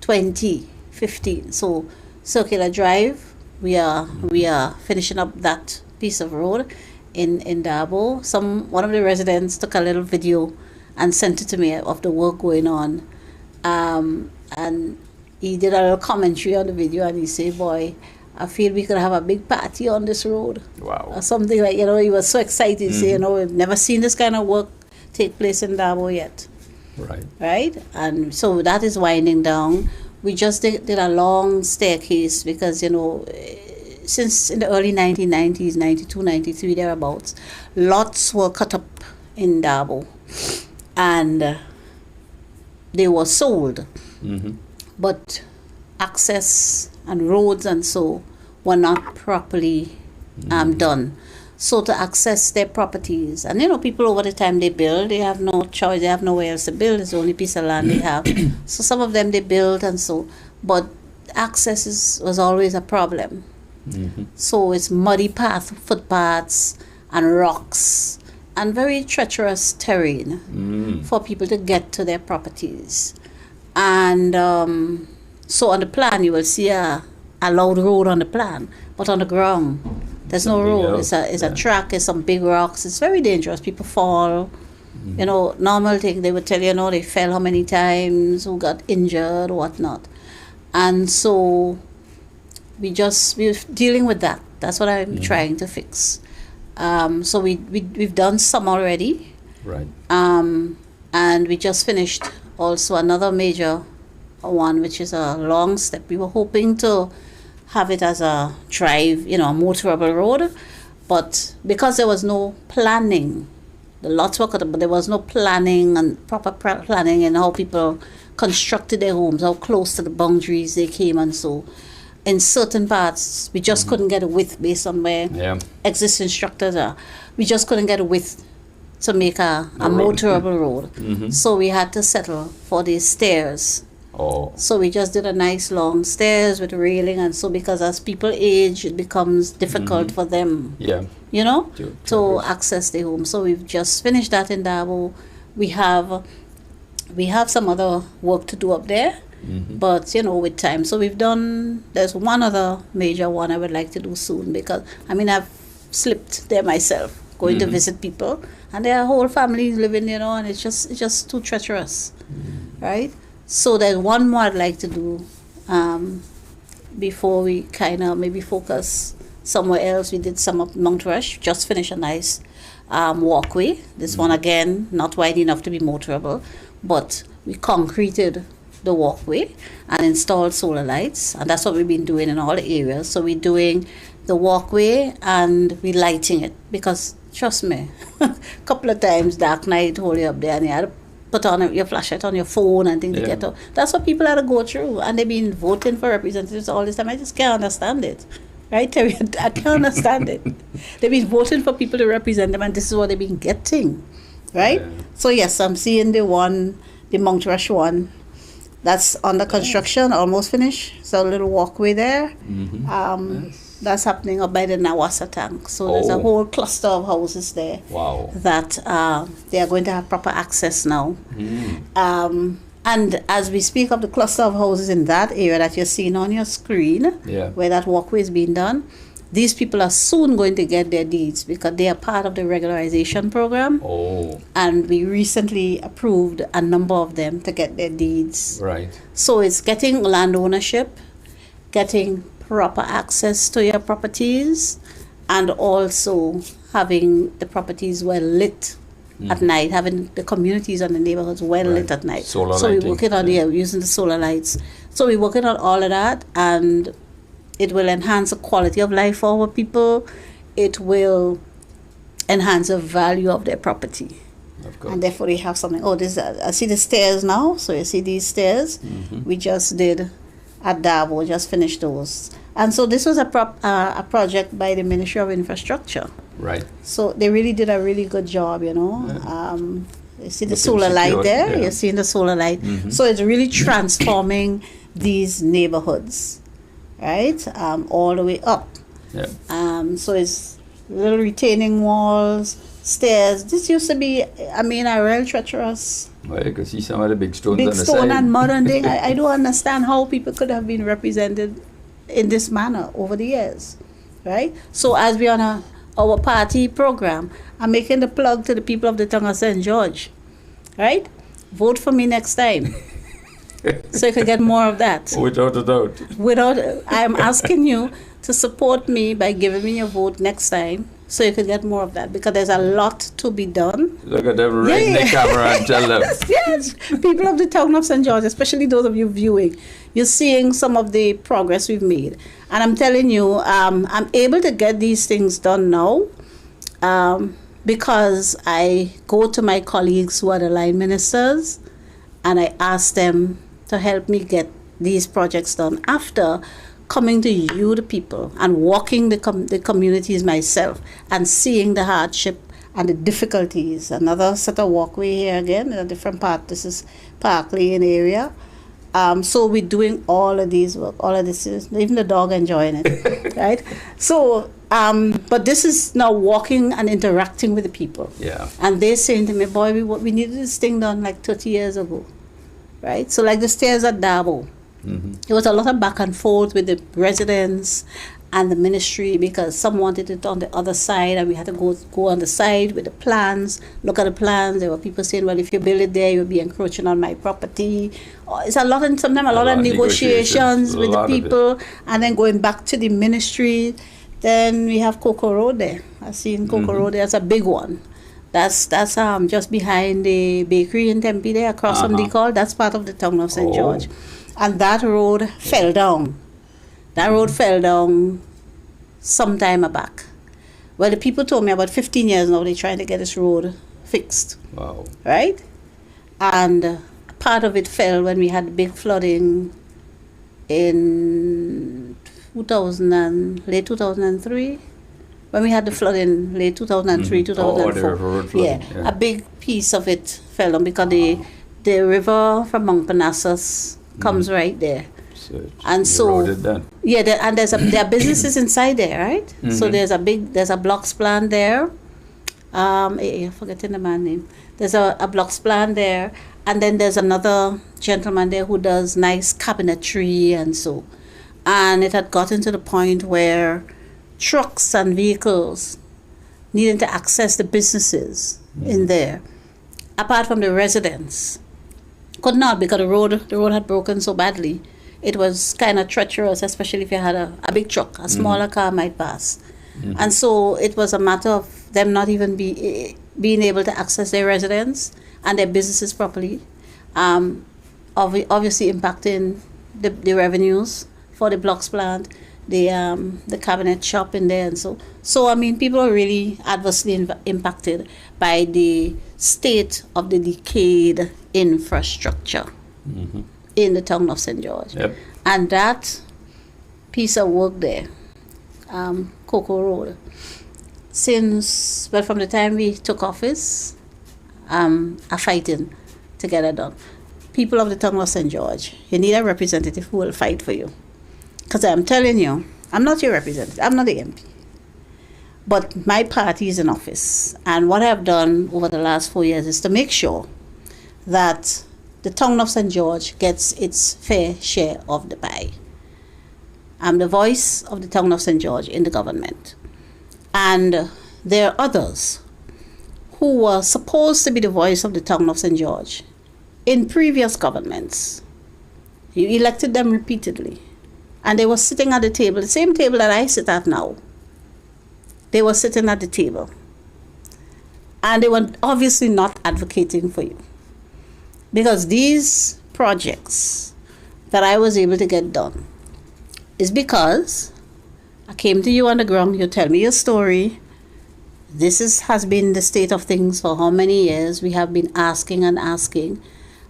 20, 15. So Circular Drive, we are finishing up that piece of road in Dabo. One of the residents took a little video and sent it to me of the work going on. And he did a little commentary on the video, and he said, boy, I feel we could have a big party on this road. Wow. Or something like, he was so excited. He said, we've never seen this kind of work take place in Dabo yet. Right? And so that is winding down. We just did a long staircase because, since in the early 1990s, 92, 93, thereabouts, lots were cut up in Dabo. And they were sold. But access and roads and so were not properly done. So to access their properties, and people over the time they build, they have no choice, they have nowhere else to build, it's the only piece of land they have. So some of them they build and so, but access was always a problem. So it's muddy footpaths and rocks and very treacherous terrain for people to get to their properties. And so on the plan, you will see a loud road on the plan, but on the ground, there's no road. It's a track, it's some big rocks. It's very dangerous. People fall. Normal thing, they would tell you, they fell how many times, who got injured, whatnot. And so we're dealing with that. That's what I'm trying to fix. So we've done some already. Right. And we just finished also another major one, which is a long step. We were hoping to have it as a drive, a motorable road, but because there was no planning, the lots were cut up, but there was no planning and proper planning in how people constructed their homes, how close to the boundaries they came, and so in certain parts we just couldn't get a width based on where existing structures are. We just couldn't get a width to make a motorable road. So we had to settle for these stairs. So we just did a nice long stairs with railing, and so because as people age, it becomes difficult for them, to access their home. So we've just finished that in Dabo. We have some other work to do up there, but with time. So there's one other major one I would like to do soon, because I've slipped there myself, going to visit people, and their whole families living, and it's just too treacherous, right? So there's one more I'd like to do before we kind of maybe focus somewhere else. We did some up Mount Rush, just finished a nice walkway. This one again, not wide enough to be motorable, but we concreted the walkway and installed solar lights, and that's what we've been doing in all the areas. So we're doing the walkway and we're lighting it, because trust me, a couple of times dark night hold you up there and you had to put on your flashlight on your phone and things to get out. That's what people had to go through, and they've been voting for representatives all this time. I just can't understand it, right, Terry? I can't understand it. They've been voting for people to represent them, and this is what they've been getting, right? So yes, I'm seeing the Mount Rush one, that's under construction, almost finished. So a little walkway there. That's happening up by the Nawasa tank. So there's a whole cluster of houses there. Wow. That they are going to have proper access now. And as we speak of the cluster of houses in that area that you're seeing on your screen, where that walkway is being done, these people are soon going to get their deeds, because they are part of the regularization program. And we recently approved a number of them to get their deeds. Right. So it's getting land ownership, getting proper access to your properties, and also having the properties well lit at night, having the communities and the neighborhoods well lit at night. Solar so lighting. we're working on using the solar lights. So we're working on all of that, and it will enhance the quality of life for our people. It will enhance the value of their property. And therefore they have something. I see the stairs now. So you see these stairs. We just did at Dabo, just finished those. And so this was a project by the Ministry of Infrastructure. Right. So they really did a really good job, You see the solar light there? You're seeing the solar light. So it's really transforming these neighborhoods. right? All the way up. Yeah. So it's little retaining walls, stairs. This used to be, a real treacherous. Well, you can see some of the big stones Big on the stone side. and mud and thing. I don't understand how people could have been represented in this manner over the years, right? So as we on our party program, I'm making the plug to the people of the town of St. George, right? Vote for me next time. So you can get more of that. Without a doubt. I'm asking you to support me by giving me your vote next time, so you can get more of that, because there's a lot to be done. Look at them right in the camera and tell them. Yes, people of the town of St. George, especially those of you viewing, you're seeing some of the progress we've made. And I'm telling you, I'm able to get these things done now because I go to my colleagues who are the line ministers and I ask them to help me get these projects done after coming to you, the people, and walking the communities myself and seeing the hardship and the difficulties. Another set of walkway here again in a different part. This is Park Lane area. So we're doing all of these work, all of this, even the dog enjoying it, right? So, but this is now walking and interacting with the people. Yeah. And they're saying to me, boy, we needed this thing done like 30 years ago, right? So like the stairs at Dabo. There was a lot of back and forth with the residents and the ministry because some wanted it on the other side and we had to go on the side with the plans, look at the plans. There were people saying, well, if you build it there, you'll be encroaching on my sometimes a lot of negotiations with the people, and then going back to the ministry. Then we have Coco Road there. I've seen Coco Road there. That's a big one. That's just behind the bakery in Tempe there, across from the call. That's part of the town of St. George. And that road fell down. That road fell down some time back. Well, the people told me about 15 years now they're trying to get this road fixed. Wow. Right? And part of it fell when we had big flooding in late 2003. When we had the flooding late 2003, 2004. The river flooding, yeah, a big piece of it fell down because the river from Mount Parnassus comes right there. And so and there are businesses inside there, right? So there's a blocks plant there. I'm forgetting the man's name. There's a blocks plant there, and then there's another gentleman there who does nice cabinetry and so. And it had gotten to the point where trucks and vehicles needing to access the businesses in there, apart from the residents, could not, because the road had broken so badly. It was kind of treacherous, especially if you had a big truck. A smaller car might pass. And so it was a matter of them not even being able to access their residents and their businesses properly, obviously impacting the revenues for the blocks plant, the cabinet shop in there, and so. So, people are really adversely impacted by the state of the decayed infrastructure in the town of St. George. Yep. And that piece of work there, Coco Road, from the time we took office, are fighting to get it done. People of the town of St. George, you need a representative who will fight for you. Because I'm telling you, I'm not your representative, I'm not the MP. But my party is in office. And what I've done over the last 4 years is to make sure that the town of St. George gets its fair share of the pie. I'm the voice of the town of St. George in the government. And there are others who were supposed to be the voice of the town of St. George in previous governments. You elected them repeatedly. And they were sitting at the table, the same table that I sit at now. They were sitting at the table. And they were obviously not advocating for you. Because these projects that I was able to get done is because I came to you on the ground, you tell me your story. This has been the state of things for how many years? We have been asking and asking.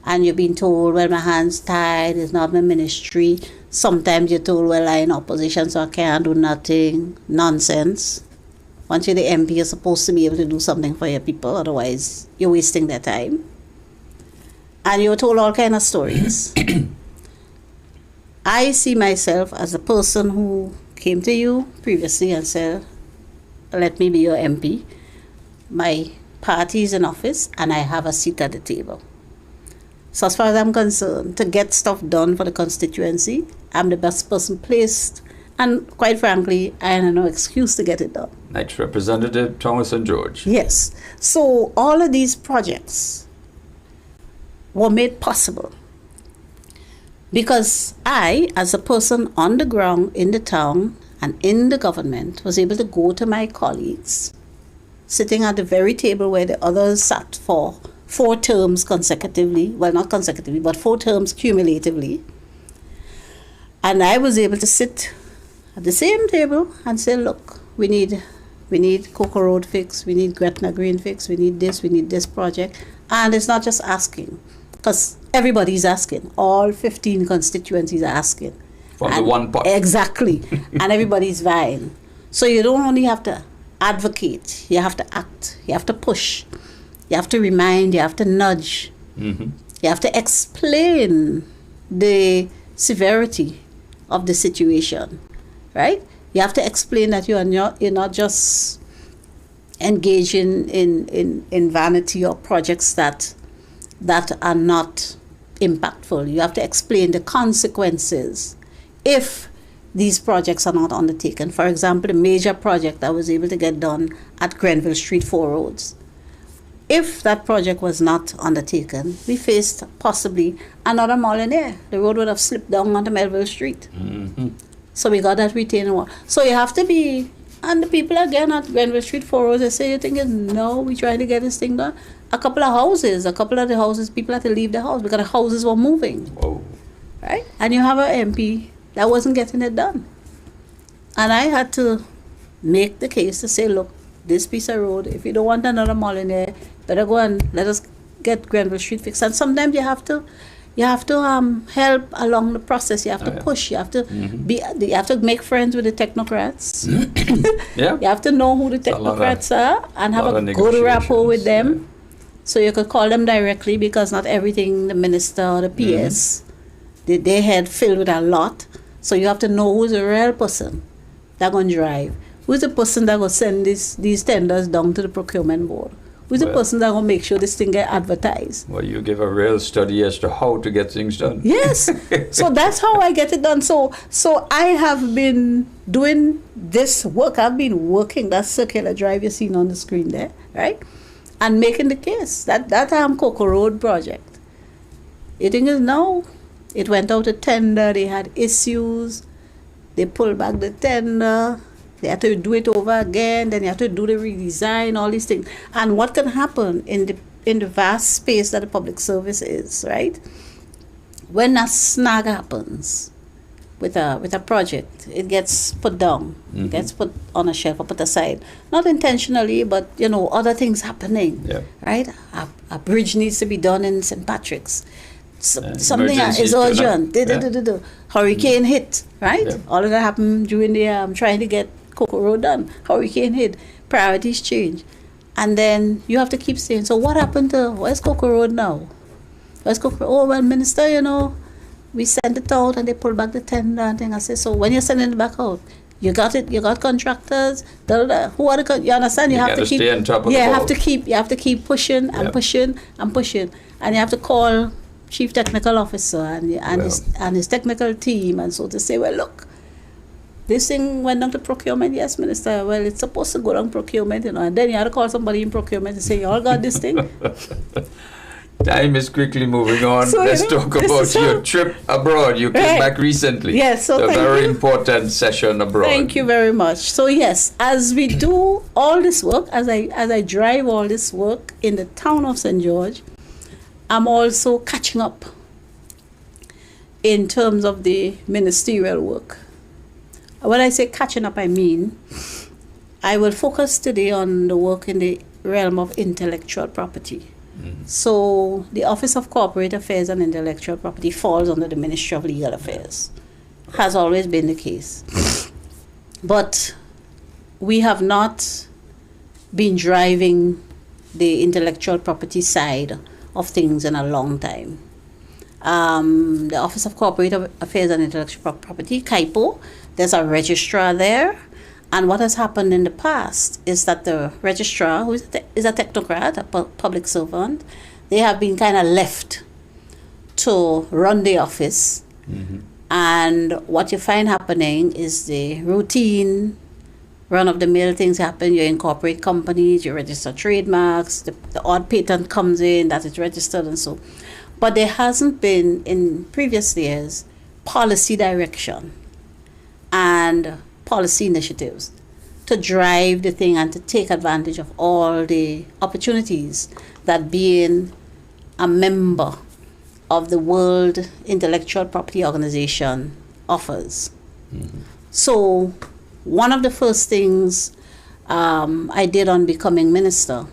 And you've been told, well, my hands tied, it's not my ministry. Sometimes you're told, well, I'm in opposition, so I can't do nothing. Nonsense. Once you're the MP, you're supposed to be able to do something for your people, otherwise you're wasting their time. And you were told all kinds of stories. I see myself as a person who came to you previously and said, let me be your MP. My party is in office and I have a seat at the table. So as far as I'm concerned, to get stuff done for the constituency, I'm the best person placed. And quite frankly, I have no excuse to get it done. Next, Representative Thomas and George. Yes. So all of these projects were made possible because I, as a person on the ground, in the town, and in the government, was able to go to my colleagues, sitting at the very table where the others sat for 4 terms consecutively, well, not consecutively, but 4 terms cumulatively. And I was able to sit at the same table and say, look, we need Cocoa Road fix, we need Gretna Green fix, we need this project. And it's not just asking, because everybody's asking. All 15 constituencies are asking. From the one pot. Exactly. And everybody's vying. So you don't only have to advocate, you have to act, you have to push, you have to remind, you have to nudge, you have to explain the severity of the situation, right? You have to explain that you're not just engaging in vanity or projects that are not impactful. You have to explain the consequences if these projects are not undertaken. For example, the major project that was able to get done at Grenville Street 4 roads. If that project was not undertaken, we faced possibly another millionaire. The road would have slipped down onto Melville Street. So we got that retaining wall. So you have to be, and the people again at Grenville Street 4 roads, they say, you're thinking, no, we trying to get this thing done. A couple of the houses, people had to leave the house because the houses were moving. Whoa. Right? And you have an MP that wasn't getting it done. And I had to make the case to say, look, this piece of road, if you don't want another millionaire, better go and let us get Grenville Street fixed. And sometimes you have to help along the process. You have to push. You have to you have to make friends with the technocrats. Yeah. You have to know who the technocrats are and have a good rapport with them. Yeah. So you could call them directly, because not everything the minister or the PS, they had filled with a lot. So you have to know who's the real person that going to drive. Who's the person that going to send these tenders down to the procurement board? Who's the person that going to make sure this thing get advertised? Well, you give a real study as to how to get things done. Yes. So that's how I get it done. So I have been doing this work. I've been working that circular drive you're seeing on the screen there, right? And making the case. That Cocoa Road project. The thing is now, it went out to tender, they had issues, they pulled back the tender, they had to do it over again, then you have to do the redesign, all these things. And what can happen in the vast space that the public service is, right? When a snag happens with a project, it gets put down, it gets put on a shelf or put aside. Not intentionally, but other things happening, right? A bridge needs to be done in St. Patrick's. Something is urgent. Hurricane hit, right? Yeah. All of that happened during the trying to get Cocoa Road done. Hurricane hit, priorities change, and then you have to keep saying, so what happened to, where's Cocoa Road now? Where's Cocoa Road? Oh, well, Minister, we sent it out and they pulled back the tender and thing. I said, so when you're sending it back out, you got contractors, who are the, you understand? You have to keep, stay on top of you have to keep pushing and pushing and pushing, and you have to call Chief Technical Officer and his technical team, and so to say, well, look, this thing went down to procurement. Yes, Minister. Well, it's supposed to go down procurement, and then you have to call somebody in procurement and say, you all got this thing. Time is quickly moving on. So, let's talk about your trip abroad. You came back recently. Yes, so a very important session abroad. Thank you very much. So yes, as we do all this work, as I drive all this work in the town of St. George, I'm also catching up in terms of the ministerial work. When I say catching up, I mean I will focus today on the work in the realm of intellectual property. So the Office of Corporate Affairs and Intellectual Property falls under the Ministry of Legal Affairs. Has always been the case. But we have not been driving the intellectual property side of things in a long time. the Office of Corporate Affairs and Intellectual Property, CIPO. There's a registrar there. And what has happened in the past is that the registrar, who is a technocrat, a public servant, they have been kind of left to run the office. And what you find happening is the routine, run-of-the-mill things happen. You incorporate companies, you register trademarks, the odd patent comes in that is registered and so. But there hasn't been, in previous years, policy direction and policy initiatives to drive the thing and to take advantage of all the opportunities that being a member of the World Intellectual Property Organization offers. So one of the first things I did on becoming minister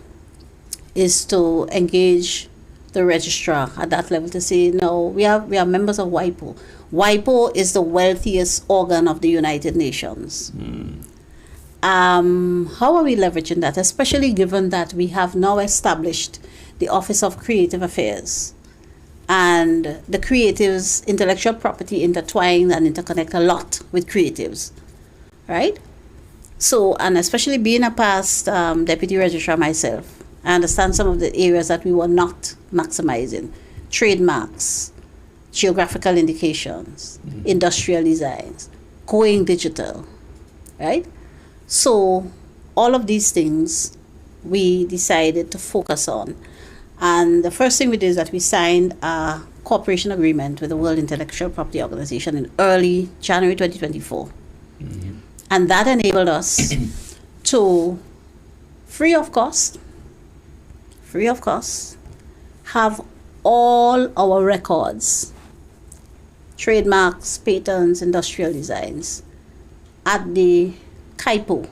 is to engage the registrar at that level to say, no, we are members of WIPO. WIPO is the wealthiest organ of the United Nations. How are we leveraging that, especially given that we have now established the Office of Creative Affairs, and the creatives, intellectual property intertwine and interconnect a lot with creatives, right? So, and especially being a past deputy registrar myself, I understand some of the areas that we were not maximizing: trademarks, geographical indications, industrial designs, going digital, right? So all of these things we decided to focus on. And the first thing we did is that we signed a cooperation agreement with the World Intellectual Property Organization in early January 2024. And that enabled us to, free of cost, have all our records, trademarks, patents, industrial designs, at the CIPO,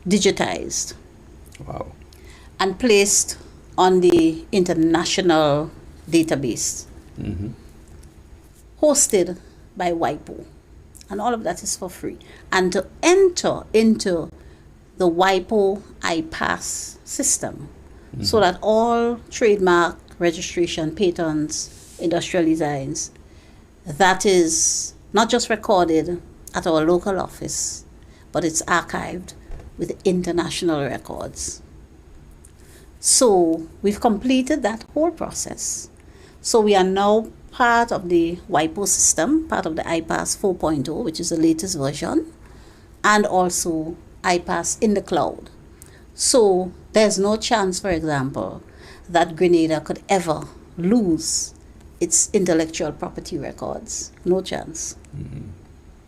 digitized. Wow. And placed on the international database, hosted by WIPO. And all of that is for free. And to enter into the WIPO iPass system, so that all trademark, registration, patents, industrial designs, that is not just recorded at our local office, but it's archived with international records. So we've completed that whole process. So we are now part of the WIPO system, part of the iPass 4.0, which is the latest version, and also iPass in the cloud. So there's no chance, for example, that Grenada could ever lose its intellectual property records. No chance.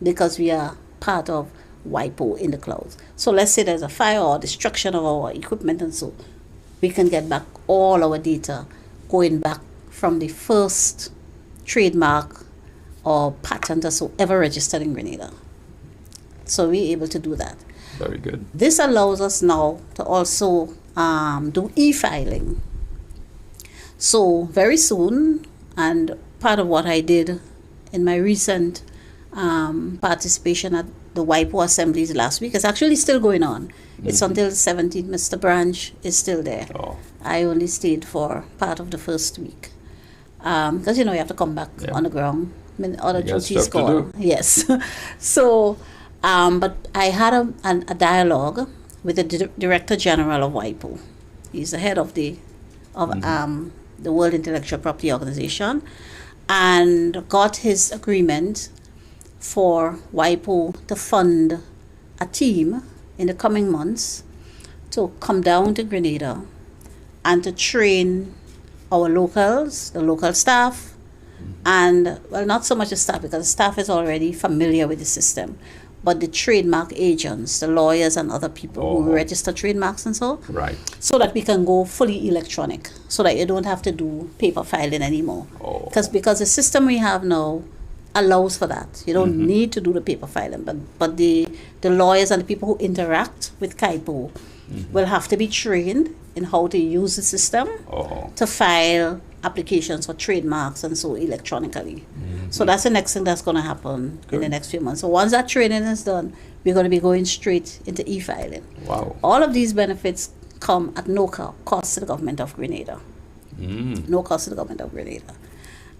Because we are part of WIPO in the cloud. So let's say there's a fire or destruction of our equipment and so, we can get back all our data going back from the first trademark or patent or so ever registered in Grenada. So we're able to do that. Very good. This allows us now to also do e-filing. So very soon, and part of what I did in my recent participation at the WIPO assemblies last week is actually still going on. It's until the 17th. Mr. Branch is still there. I only stayed for part of the first week. Because, you have to come back on the ground. I mean, other duties call. Yes. So, but I had a dialogue with the Director General of WIPO. He's the head of the World Intellectual Property Organization, and got his agreement for WIPO to fund a team in the coming months to come down to Grenada and to train our locals, the local staff, and, well, not so much the staff, because the staff is already familiar with the system, but the trademark agents, the lawyers and other people who register trademarks and so, right, so that we can go fully electronic, so that you don't have to do paper filing anymore. Because the system we have now allows for that. You don't need to do the paper filing, but the lawyers and the people who interact with CIPO will have to be trained in how to use the system to file applications for trademarks and so electronically. So that's the next thing that's going to happen in the next few months. So once that training is done, we're going to be going straight into e-filing. Wow. All of these benefits come at no cost to the government of Grenada. No cost to the government of Grenada.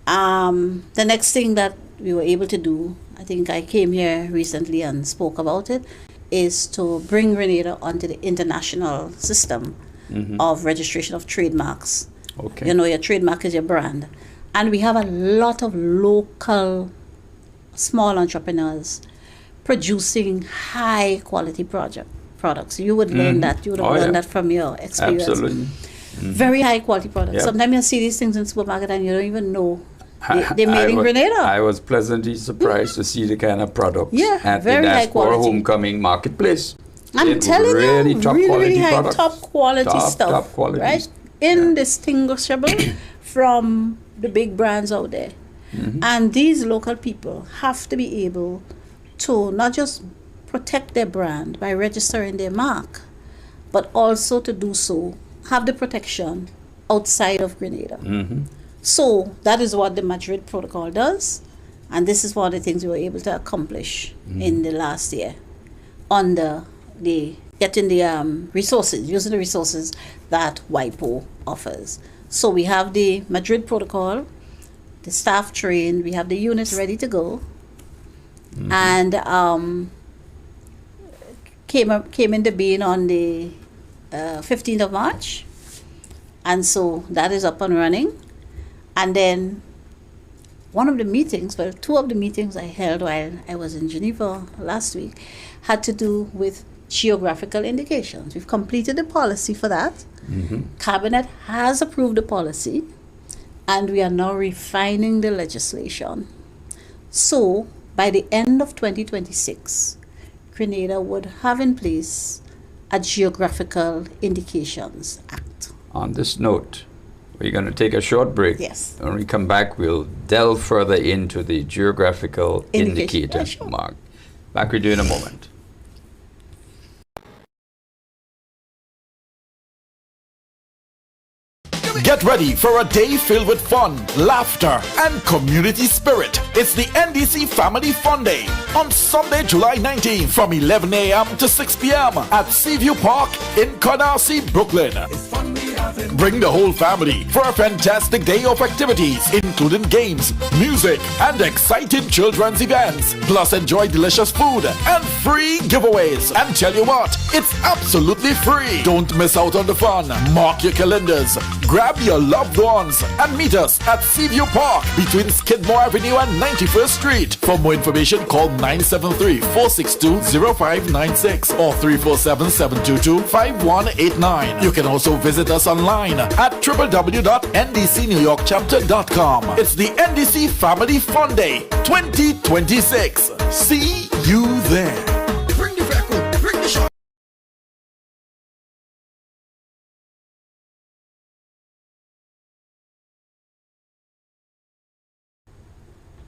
The next thing that we were able to do, I think I came here recently and spoke about it, is to bring Grenada onto the international system of registration of trademarks. Okay. You know, your trademark is your brand. And we have a lot of local small entrepreneurs producing high quality products. You would learn that. You would have learned that from your experience. Absolutely. Very high quality products. Yep. Sometimes you see these things in the supermarket and you don't even know they're made in Grenada. I was pleasantly surprised to see the kind of products at the very high Diaspora quality. Homecoming Marketplace. I'm telling really you, top really, quality really high, products. top quality stuff. Top quality. Right? Indistinguishable from the big brands out there. And these local people have to be able to not just protect their brand by registering their mark, but also to do so, have the protection outside of Grenada. So that is what the Madrid Protocol does, and this is one of the things we were able to accomplish in the last year under the getting the resources, using the resources that WIPO offers. So we have the Madrid Protocol, the staff trained, we have the units ready to go, and came into being on the 15th of March, and so that is up and running. And then one of the meetings, well, two of the meetings I held while I was in Geneva last week had to do with geographical indications. We've completed the policy for that. Cabinet has approved the policy, and we are now refining the legislation. So by the end of 2026, Grenada would have in place a Geographical Indications Act. On this note, we're going to take a short break. Yes. When we come back, we'll delve further into the geographical indicator Yeah, sure. mark. Back with you in a moment. Get ready for a day filled with fun, laughter, and community spirit. It's the NDC Family Fun Day on Sunday, July 19th from 11 a.m. to 6 p.m. at Seaview Park in Canarsie, Brooklyn. Bring the whole family for a fantastic day of activities, including games, music, and exciting children's events. Plus, enjoy delicious food and free giveaways. And tell you what, it's absolutely free. Don't miss out on the fun. Mark your calendars. Grab your loved ones and meet us at Seaview Park between Skidmore Avenue and 91st Street. For more information, call 973-462-0596 or 347-722-5189. You can also visit us online at www.ndcnewyorkchapter.com. It's the NDC Family Fun Day 2026. See you there. Bring the vehicle, bring the shop.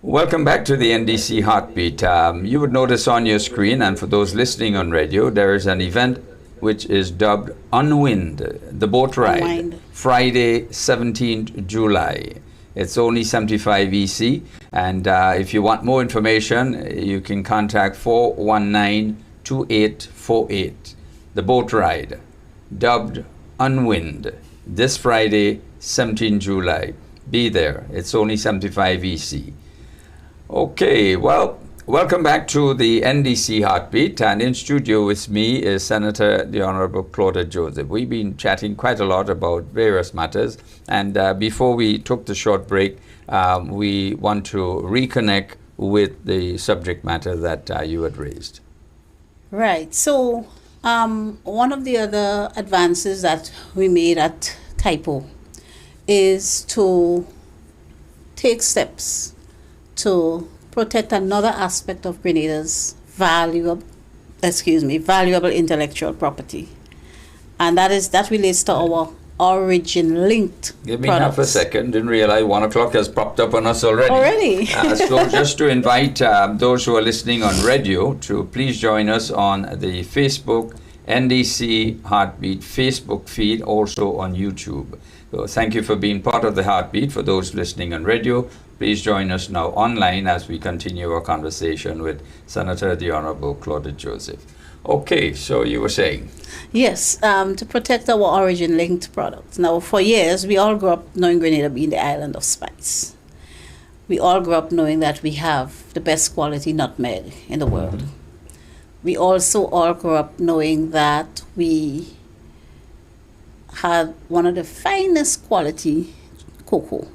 Welcome back to the NDC Heartbeat. You would notice on your screen, and for those listening on radio, there is an event which is dubbed Unwind, the boat ride, Unwind. Friday, 17th July. It's only 75 EC, and if you want more information, you can contact 419-2848. The boat ride, dubbed Unwind, this Friday, 17 July. Be there. It's only 75 EC. Okay, well, welcome back to the NDC Heartbeat, and in studio with me is Senator the Honorable Claudia Joseph. We've been chatting quite a lot about various matters, and before we took the short break, we want to reconnect with the subject matter that you had raised. Right. So one of the other advances that we made at CAIPO is to take steps to protect another aspect of Grenada's valuable intellectual property, and that relates to our origin-linked Give me products. half a second. Didn't realize 1 o'clock has popped up on us already. Already? So just to invite those who are listening on radio to please join us on the Facebook NDC Heartbeat Facebook feed, also on YouTube. So thank you for being part of the Heartbeat. For those listening on radio, please join us now online as we continue our conversation with Senator the Honorable Claudia Joseph. Okay, so you were saying? Yes, to protect our origin-linked products. Now, for years, we all grew up knowing Grenada being the island of spice. we all grew up knowing that we have the best quality nutmeg in the world. We also all grew up knowing that we had one of the finest quality cocoa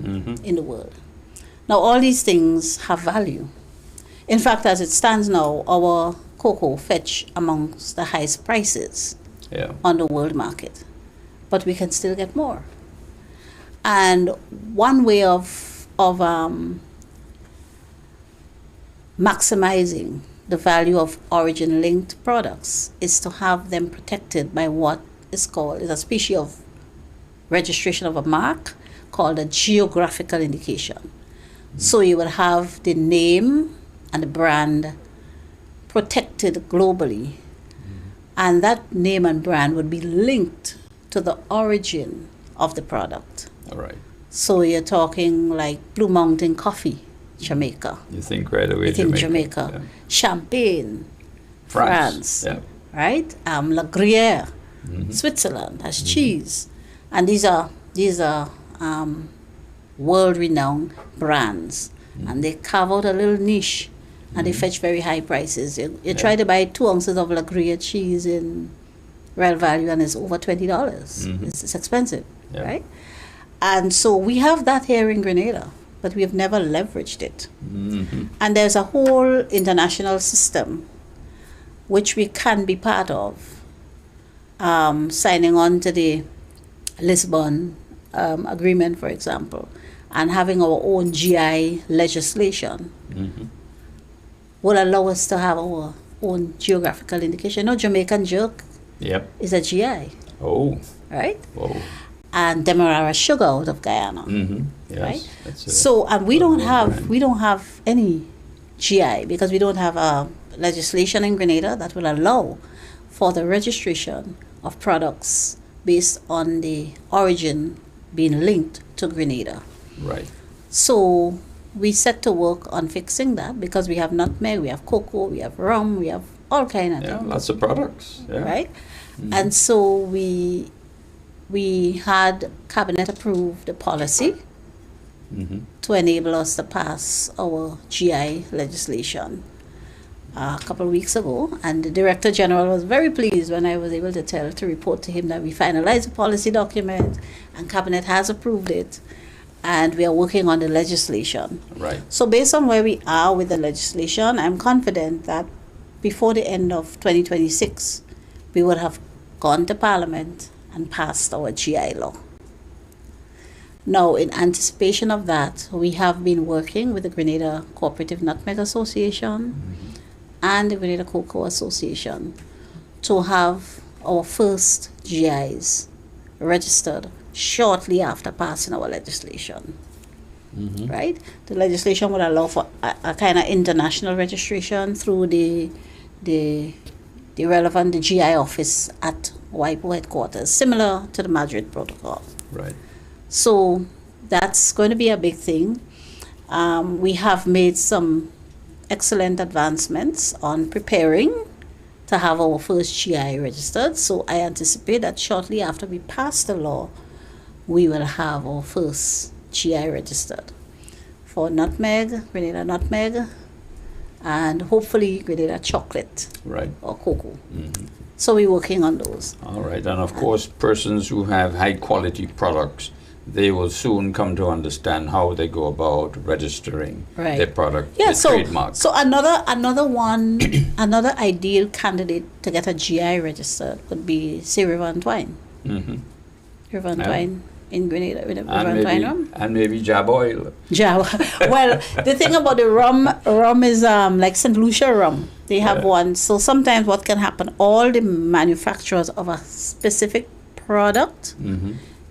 in the world. Now, all these things have value. In fact, as it stands now, our cocoa fetch amongst the highest prices on the world market. But we can still get more. And one way of maximizing the value of origin-linked products is to have them protected by what is called, is a species of registration of a mark called a geographical indication. So you will have the name and the brand protected globally, and that name and brand would be linked to the origin of the product. All right. So you're talking like Blue Mountain Coffee, Jamaica. You think right away You think Jamaica. Jamaica. Champagne, France. France. Right? La Gruyere, Switzerland has cheese. And these are world-renowned brands. And they carve out a little niche and they fetch very high prices. You try to buy 2 ounces of La Gruyere cheese in real value and it's over $20. It's expensive, right? And so we have that here in Grenada, but we have never leveraged it. And there's a whole international system which we can be part of, signing on to the Lisbon Agreement, for example, and having our own GI legislation will allow us to have our own geographical indication. You know, Jamaican jerk is a GI. Oh. Right? Whoa. And Demerara sugar out of Guyana. Yes, Right? that's So, and we don't have any GI because we don't have a legislation in Grenada that will allow for the registration of products based on the origin being linked to Grenada. Right. So we set to work on fixing that because we have nutmeg, we have cocoa, we have rum, we have all kind of things. Lots of products. Yeah. Right? And so we had cabinet approved a policy to enable us to pass our GI legislation a couple of weeks ago, and the Director General was very pleased when I was able to report to him that we finalized the policy document and cabinet has approved it and we are working on the legislation. Right. So based on where we are with the legislation, I'm confident that before the end of 2026 we would have gone to Parliament and passed our GI law. Now, in anticipation of that, we have been working with the Grenada Cooperative Nutmeg Association and the Grenada Cocoa Association to have our first GIs registered shortly after passing our legislation. Right? The legislation would allow for a kind of international registration through the relevant GI office at WIPO headquarters, similar to the Madrid Protocol. Right. So that's going to be a big thing. We have made some excellent advancements on preparing to have our first GI registered. So I anticipate that shortly after we pass the law, we will have our first GI registered for nutmeg, Grenada nutmeg, and hopefully Grenada chocolate or cocoa. So we're working on those. All right. And of course, persons who have high quality products, they will soon come to understand how they go about registering their product, their trademark. So another one, another ideal candidate to get a GI registered would be, say, River and Twine. River and Twine in Grenada, with River and Twine rum. And maybe Jab Oil. Well, the thing about the rum is like St. Lucia rum. They have one. So sometimes what can happen, all the manufacturers of a specific product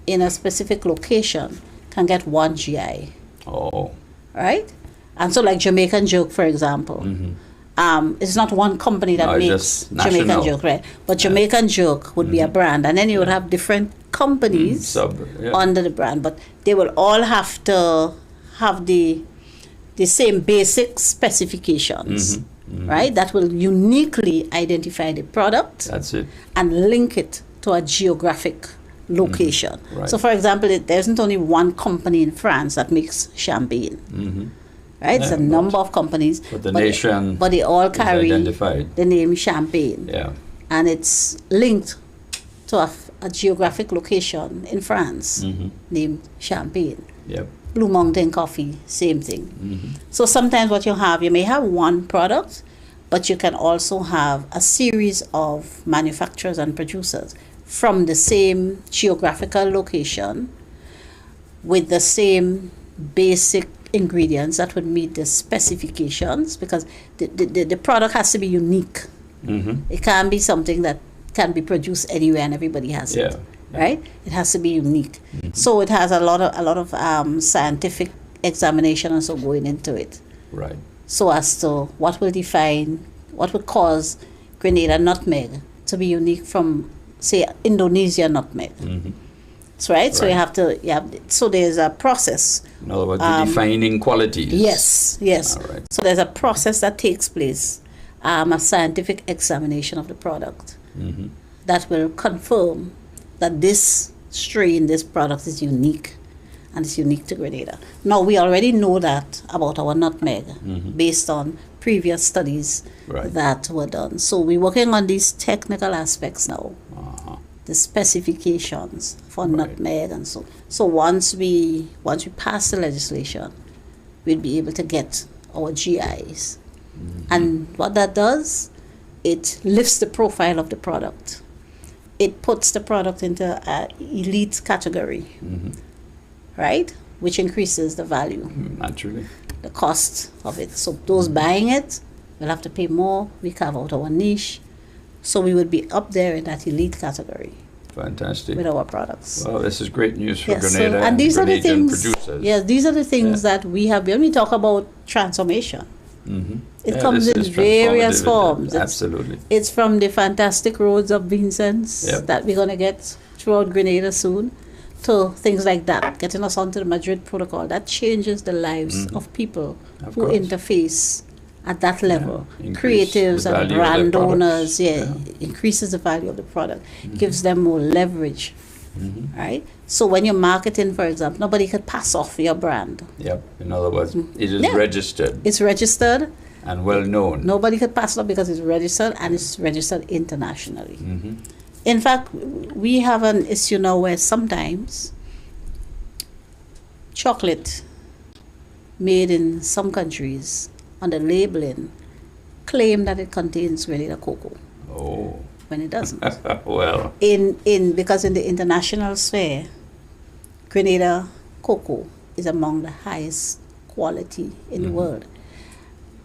in a specific location can get one GI. Oh. Right? And so like Jamaican Joke, for example, it's not one company that makes Jamaican Joke, right? But Jamaican Joke would be a brand, and then you would have different companies under the brand, but they will all have to have the same basic specifications, right? That will uniquely identify the product. That's it. And link it to a geographic location. So for example, there isn't only one company in France that makes champagne. right? It's Yeah, a number of companies. But the nation but they all is carry identified. the name Champagne. Yeah. And it's linked to a geographic location in France named Champagne. Yep. Blue Mountain Coffee, same thing. Mm-hmm. So sometimes what you may have one product, but you can also have a series of manufacturers and producers from the same geographical location with the same basic ingredients that would meet the specifications, because the product has to be unique. It can't be something that can be produced anywhere and everybody has it. Right? It has to be unique. So it has a lot of scientific examination also going into it. Right. So as to what will cause Grenada nutmeg to be unique from, say, Indonesia nutmeg. That's right. So so there's a process. In other words, the defining qualities. Yes. All right. So there's a process that takes place, a scientific examination of the product that will confirm that this strain, this product is unique, and it's unique to Grenada. Now, we already know that about our nutmeg based on previous studies that were done. So we're working on these technical aspects now, the specifications for nutmeg and so. So once we pass the legislation, we'll be able to get our GIs. And what that does, it lifts the profile of the product. It puts the product into an elite category, right? Which increases the value. Naturally. The cost of it. So those buying it will have to pay more. We carve out our niche. So we would be up there in that elite category. Fantastic. With our products. Well, this is great news for Yes, Grenada and these are the Grenadian things. producers. Yes, these are the things that we have. When we talk about transformation, it comes in various forms. Absolutely. It's from the fantastic roads of Vincent's that we're going to get throughout Grenada soon, to things like that, getting us onto the Madrid Protocol. That changes the lives of people who interface at that level. Creatives and brand owners, increases the value of the product, gives them more leverage, right? So when you're marketing, for example, nobody could pass off your brand. Yep. In other words, it is registered. It's registered. And well known. Nobody could pass it up because it's registered, and it's registered internationally. In fact, we have an issue now where sometimes chocolate made in some countries on the labeling claim that it contains Grenada cocoa. Oh. When it doesn't. Well. Because in the international sphere, Grenada cocoa is among the highest quality in the world.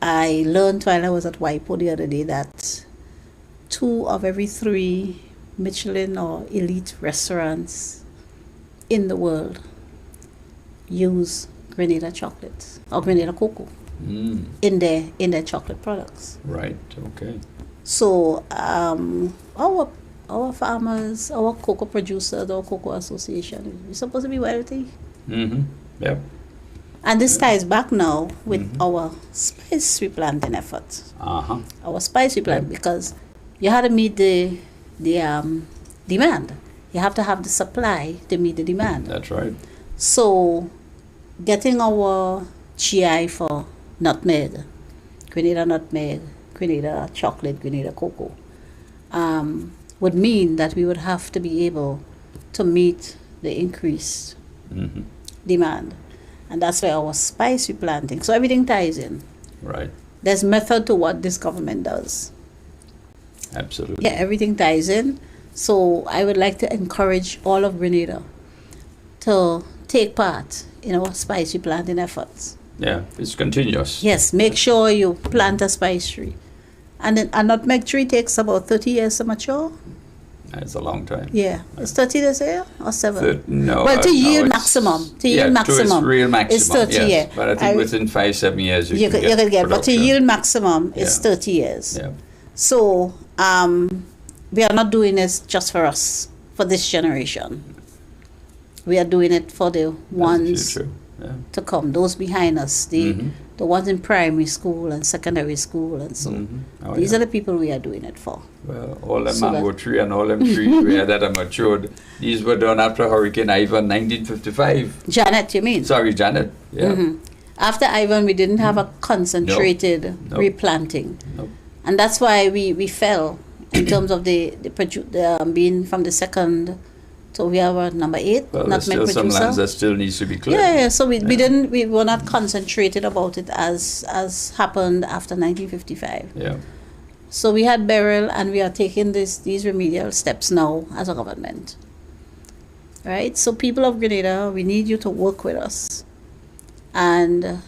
I learned while I was at WIPO the other day that 2 of every 3 Michelin or elite restaurants in the world use Grenada chocolate or Grenada cocoa in their chocolate products. Right. Okay. So our farmers, our cocoa producers, our cocoa association, we're supposed to be wealthy. Yep. And this ties back now with our spice replanting effort. Our spice replant, because you had to meet the demand. You have to have the supply to meet the demand. That's right. So getting our GI for nutmeg, Grenada chocolate, Grenada cocoa, would mean that we would have to be able to meet the increased demand. And that's why our spice replanting. So everything ties in. Right. There's method to what this government does. Absolutely. Yeah, everything ties in. So I would like to encourage all of Grenada to take part in our spice replanting efforts. Yeah, it's continuous. Yes, make sure you plant a spice tree. And then a nutmeg tree takes about 30 years to mature. It's a long time. Yeah. It's 30 this year or 7? No. Well, to yield maximum. To yield maximum. To its real maximum. It's 30 years. But I think within 5-7 years you can can get. But to production. yield maximum is 30 years. Yeah. So we are not doing this just for us, for this generation. We are doing it for the ones to come, those behind us, the ones in primary school and secondary school and so. These are the people we are doing it for. Well, all them mango tree and all them trees where that are matured, these were done after Hurricane Ivan 1955. Janet, you mean? Sorry, Janet. Yeah. After Ivan, we didn't have a concentrated replanting. And that's why we fell in terms of the being from the second. So we are number 8, Well, there's still some lands that still needs to be cleared. Yeah. So we were not concentrated about it as happened after 1955. Yeah. So we had Beryl, and we are taking these remedial steps now as a government. Right? So people of Grenada, we need you to work with us. And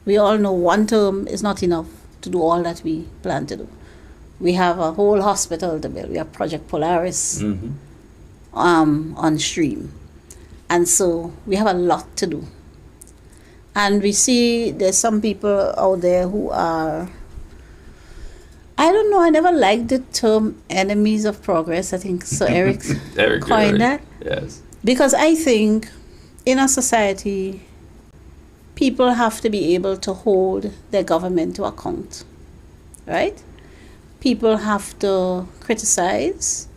we all know one term is not enough to do all that we plan to do. We have a whole hospital to build. We have Project Polaris on stream. And so we have a lot to do. And we see there's some people out there who are, I don't know, I never liked the term enemies of progress. I think Sir Eric coined that. Yes. Because I think in a society, people have to be able to hold their government to account, right? People have to criticize.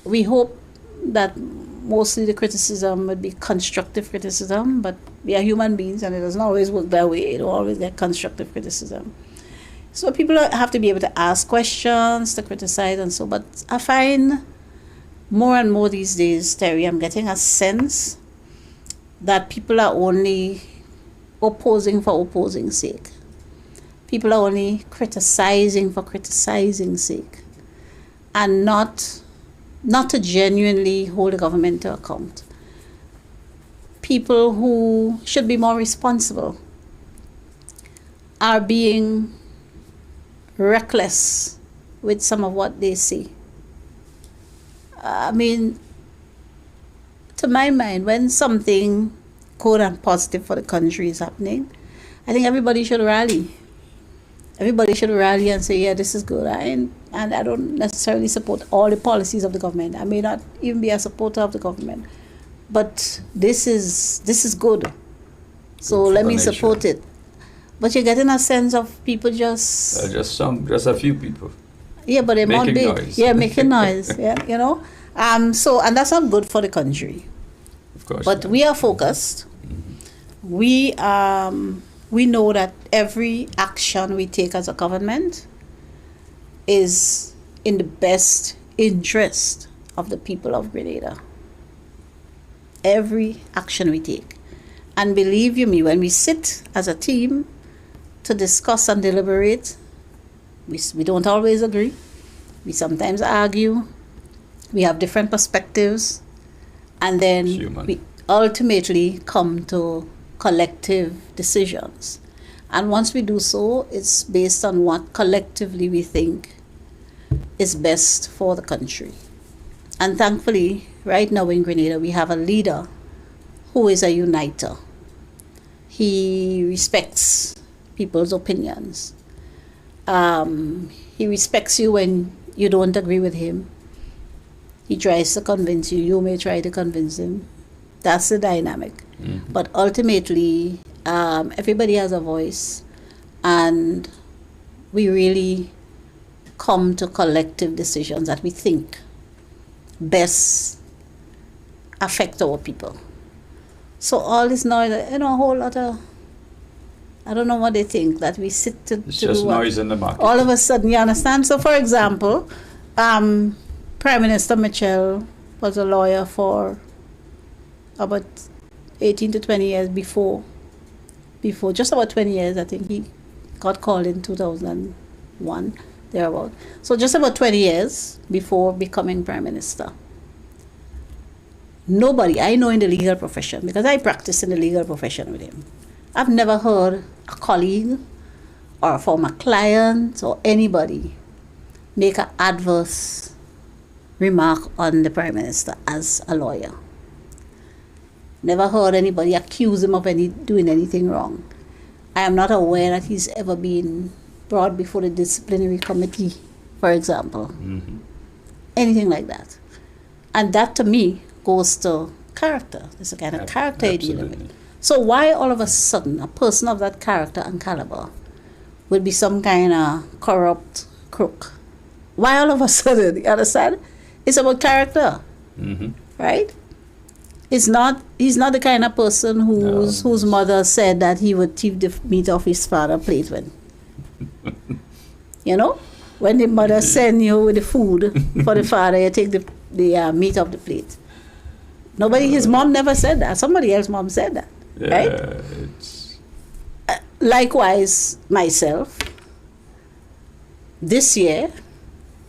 We hope that mostly the criticism would be constructive criticism, but we are human beings and it doesn't always work that way. You don't always get constructive criticism. So people have to be able to ask questions, to criticize and so, but I find more and more these days, Terry, I'm getting a sense that people are only opposing for opposing's sake. People are only criticizing for criticizing's sake, and not to genuinely hold the government to account. People who should be more responsible are being reckless with some of what they say. I mean, to my mind, when something good and positive for the country is happening, I think everybody should rally. Everybody should rally and say, yeah, this is good. And I don't necessarily support all the policies of the government. I may not even be a supporter of the government. But this is good. So let me support it. But you're getting a sense of people just a few people. Yeah, but they're not big. Noise. Yeah, making noise. Yeah, you know. So, and that's not good for the country. Of course. But we are focused. We know that every action we take as a government is in the best interest of the people of Grenada. Every action we take. And believe you me, when we sit as a team to discuss and deliberate, we don't always agree. We sometimes argue. We have different perspectives. And then we ultimately come to collective decisions. And once we do so, it's based on what collectively we think is best for the country. And thankfully, right now in Grenada, we have a leader who is a uniter. He respects people's opinions. He respects you when you don't agree with him. He tries to convince you. You may try to convince him. That's the dynamic. Mm-hmm. But ultimately, everybody has a voice, and we really come to collective decisions that we think best affect our people. So all this noise, a whole lot of, I don't know what they think, that we sit to It's do just what? noise in the market. All of a sudden, you understand? So for example, Prime Minister Mitchell was a lawyer for about 18 to 20 years before, just about 20 years, I think he got called in 2001, thereabout. So just about 20 years before becoming Prime Minister. Nobody, I know in the legal profession, because I practice in the legal profession with him, I've never heard a colleague or a former client or anybody make an adverse remark on the Prime Minister as a lawyer. Never heard anybody accuse him of doing anything wrong. I am not aware that he's ever been brought before the disciplinary committee, for example. Mm-hmm. Anything like that. And that to me goes to character. There's a kind of character you're dealing with. So why all of a sudden a person of that character and caliber would be some kind of corrupt crook? Why all of a sudden? You understand? It's about character, right? He's not the kind of person whose mother said that he would thief the meat off his father's plate when. You know? When the mother send you with the food for the father, you take the meat off the plate. His mom never said that. Somebody else's mom said that. Right? Likewise, myself, this year,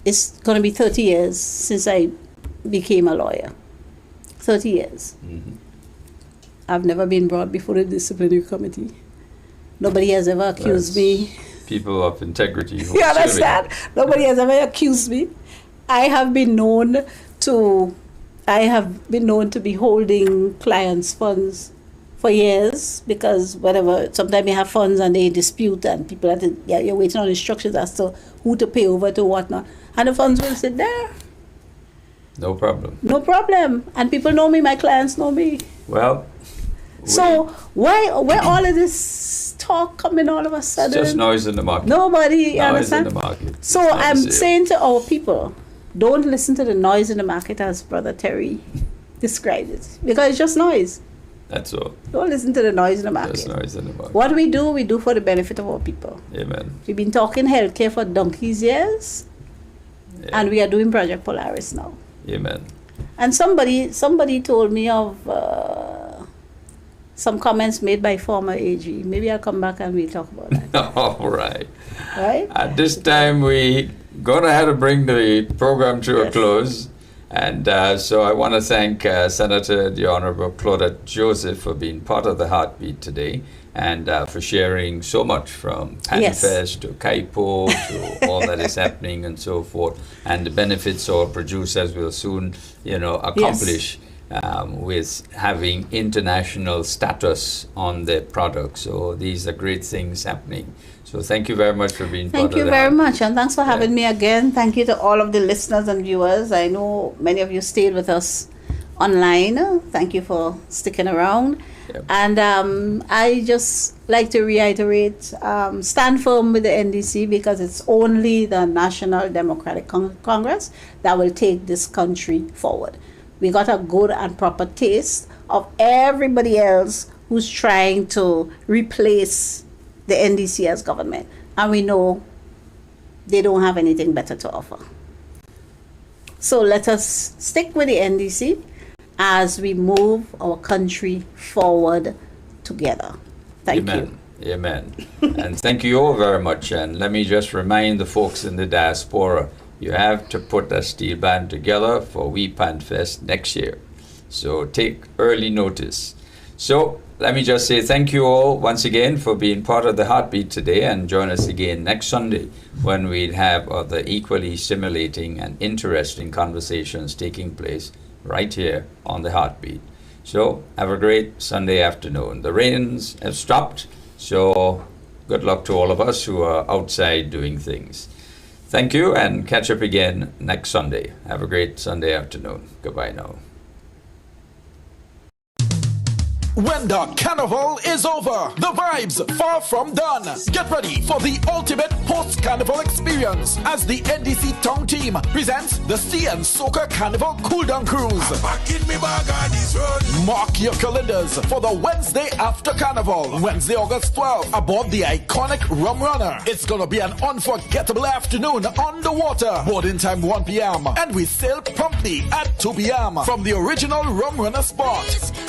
it's going to be 30 years since I became a lawyer. 30 years. Mm-hmm. I've never been brought before the disciplinary committee. Nobody has ever accused me. People of integrity. You understand? Nobody has ever accused me. I have been known to be holding clients' funds for years, because sometimes you have funds and they dispute and people have to, you're waiting on instructions as to who to pay over to whatnot. And the funds will sit there. No problem. No problem. And people know me, my clients know me. Well. So where all of this talk coming all of a sudden? It's just noise in the market. Nobody understand? Noise in the market. So I'm saying to our people, don't listen to the noise in the market as Brother Terry described it. Because it's just noise. That's all. Don't listen to the noise in the market. Just noise in the market. What we do for the benefit of our people. Amen. We've been talking healthcare for donkey's years. Yeah. And we are doing Project Polaris now. Amen. And somebody told me of some comments made by former AG. Maybe I'll come back and we'll talk about that. All right. Right? At this time, we're going to have to bring the program to a close. And so I want to thank Senator the Honorable Claudette Joseph for being part of the Heartbeat today, and for sharing so much from Panfest to Kaipo to all that is happening and so forth, and the benefits our producers will soon, accomplish with having international status on their products. So these are great things happening. So thank you very much for being part of that. Thank you very much, and thanks for having me again. Thank you to all of the listeners and viewers. I know many of you stayed with us online. Thank you for sticking around. Yep. And I just like to reiterate, stand firm with the NDC, because it's only the National Democratic Congress that will take this country forward. We got a good and proper taste of everybody else who's trying to replace the NDC as government, and we know they don't have anything better to offer. So let us stick with the NDC as we move our country forward together. Thank you. Amen. And thank you all very much. And let me just remind the folks in the diaspora, you have to put a steel band together for We Panfest next year. So take early notice. So let me just say thank you all once again for being part of the Heartbeat today, and join us again next Sunday when we'll have other equally stimulating and interesting conversations taking place right here on the Heartbeat. So have a great Sunday afternoon. The rains have stopped, so good luck to all of us who are outside doing things. Thank you, and catch up again next Sunday. Have a great Sunday afternoon. Goodbye now. When the carnival is over, the vibes far from done. Get ready for the ultimate post-carnival experience as the NDC Town Team presents the Sea and Soca Carnival Cool Down Cruise. Mark your calendars for the Wednesday after Carnival, Wednesday, August 12th, aboard the iconic Rum Runner. It's gonna be an unforgettable afternoon on the water. Boarding time 1 p.m. and we sail promptly at 2 p.m. from the original Rum Runner spot.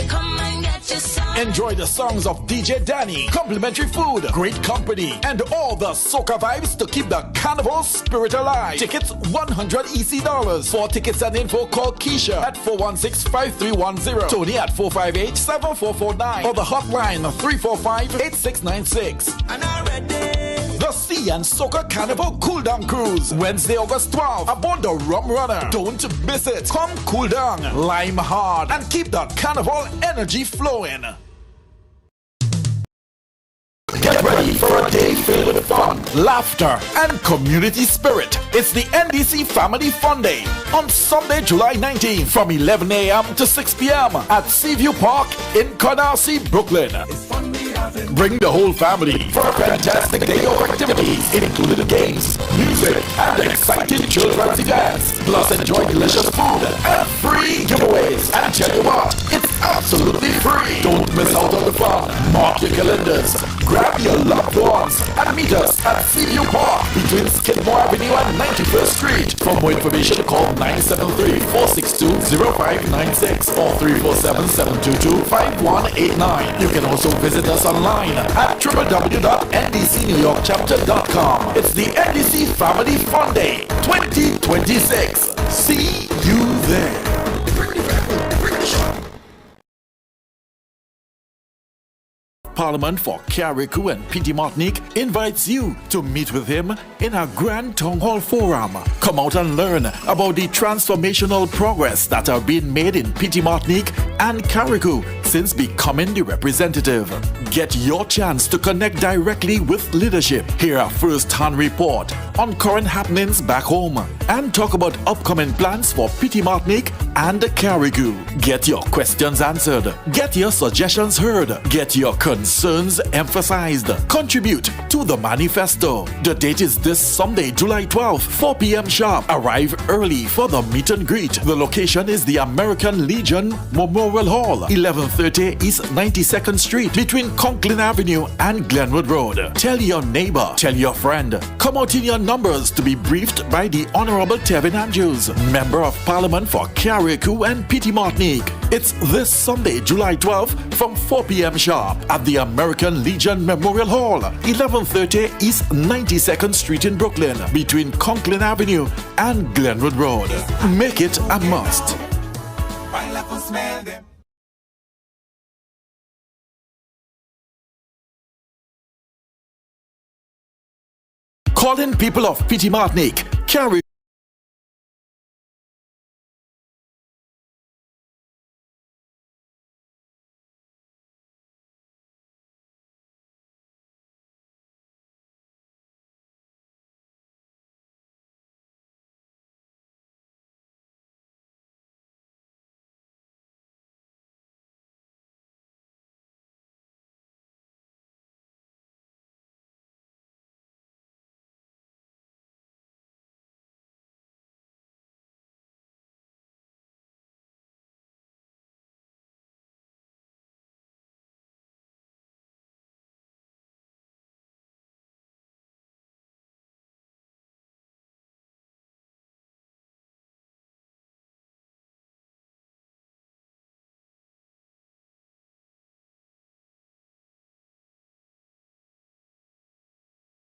Come and get your Enjoy the songs of DJ Danny, complimentary food, great company, and all the soca vibes to keep the carnival spirit alive. Tickets $100 EC. For tickets and info, call Keisha at 416-5310, Tony at 458-7449, or the hotline 345-8696. The Sea and Soca Carnival Cool Down Cruise, Wednesday, August 12th, aboard the Rum Runner. Don't miss it. Come cool down, lime hard, and keep the carnival energy flowing. Get ready for a day filled with fun, laughter, and community spirit. It's the NDC Family Fun Day on Sunday, July 19th from 11 a.m. to 6 p.m. at Seaview Park in Canarsie, Brooklyn. Bring the whole family for a fantastic day of activities, including games, music, and exciting children's events. Plus, enjoy delicious food and free giveaways. And tell you what, it's absolutely free. Don't miss out on the fun. Mark your calendars, grab your loved ones, and meet us at Seaview Park between Skidmore Avenue and 91st Street. For more information, call 973-462-0596 or 347-722-5189. You can also visit us online at www.ndcnewyorkchapter.com. It's the NDC Family Fun Day 2026. See you there. Parliament for Carriacou and Petite Martinique invites you to meet with him in a grand town hall forum. Come out and learn about the transformational progress that have been made in Petite Martinique and Carriacou since becoming the representative. Get your chance to connect directly with leadership, hear a first-hand report on current happenings back home, and talk about upcoming plans for Petite Martinique and Carriacou. Get your questions answered, get your suggestions heard, get your concerns emphasized. Contribute to the manifesto. The date is this Sunday, July 12th, 4 p.m. sharp. Arrive early for the meet and greet. The location is the American Legion Memorial Hall, 1130 East 92nd Street, between Conklin Avenue and Glenwood Road. Tell your neighbor, tell your friend. Come out in your numbers to be briefed by the Honorable Tevin Andrews, Member of Parliament for Carriacou and Petite Martinique. It's this Sunday, July 12th from 4 p.m. sharp at the American Legion Memorial Hall, 1130 East 92nd Street in Brooklyn, between Conklin Avenue and Glenwood Road. Make it a must. Calling people of Petite Martinique, Carriacou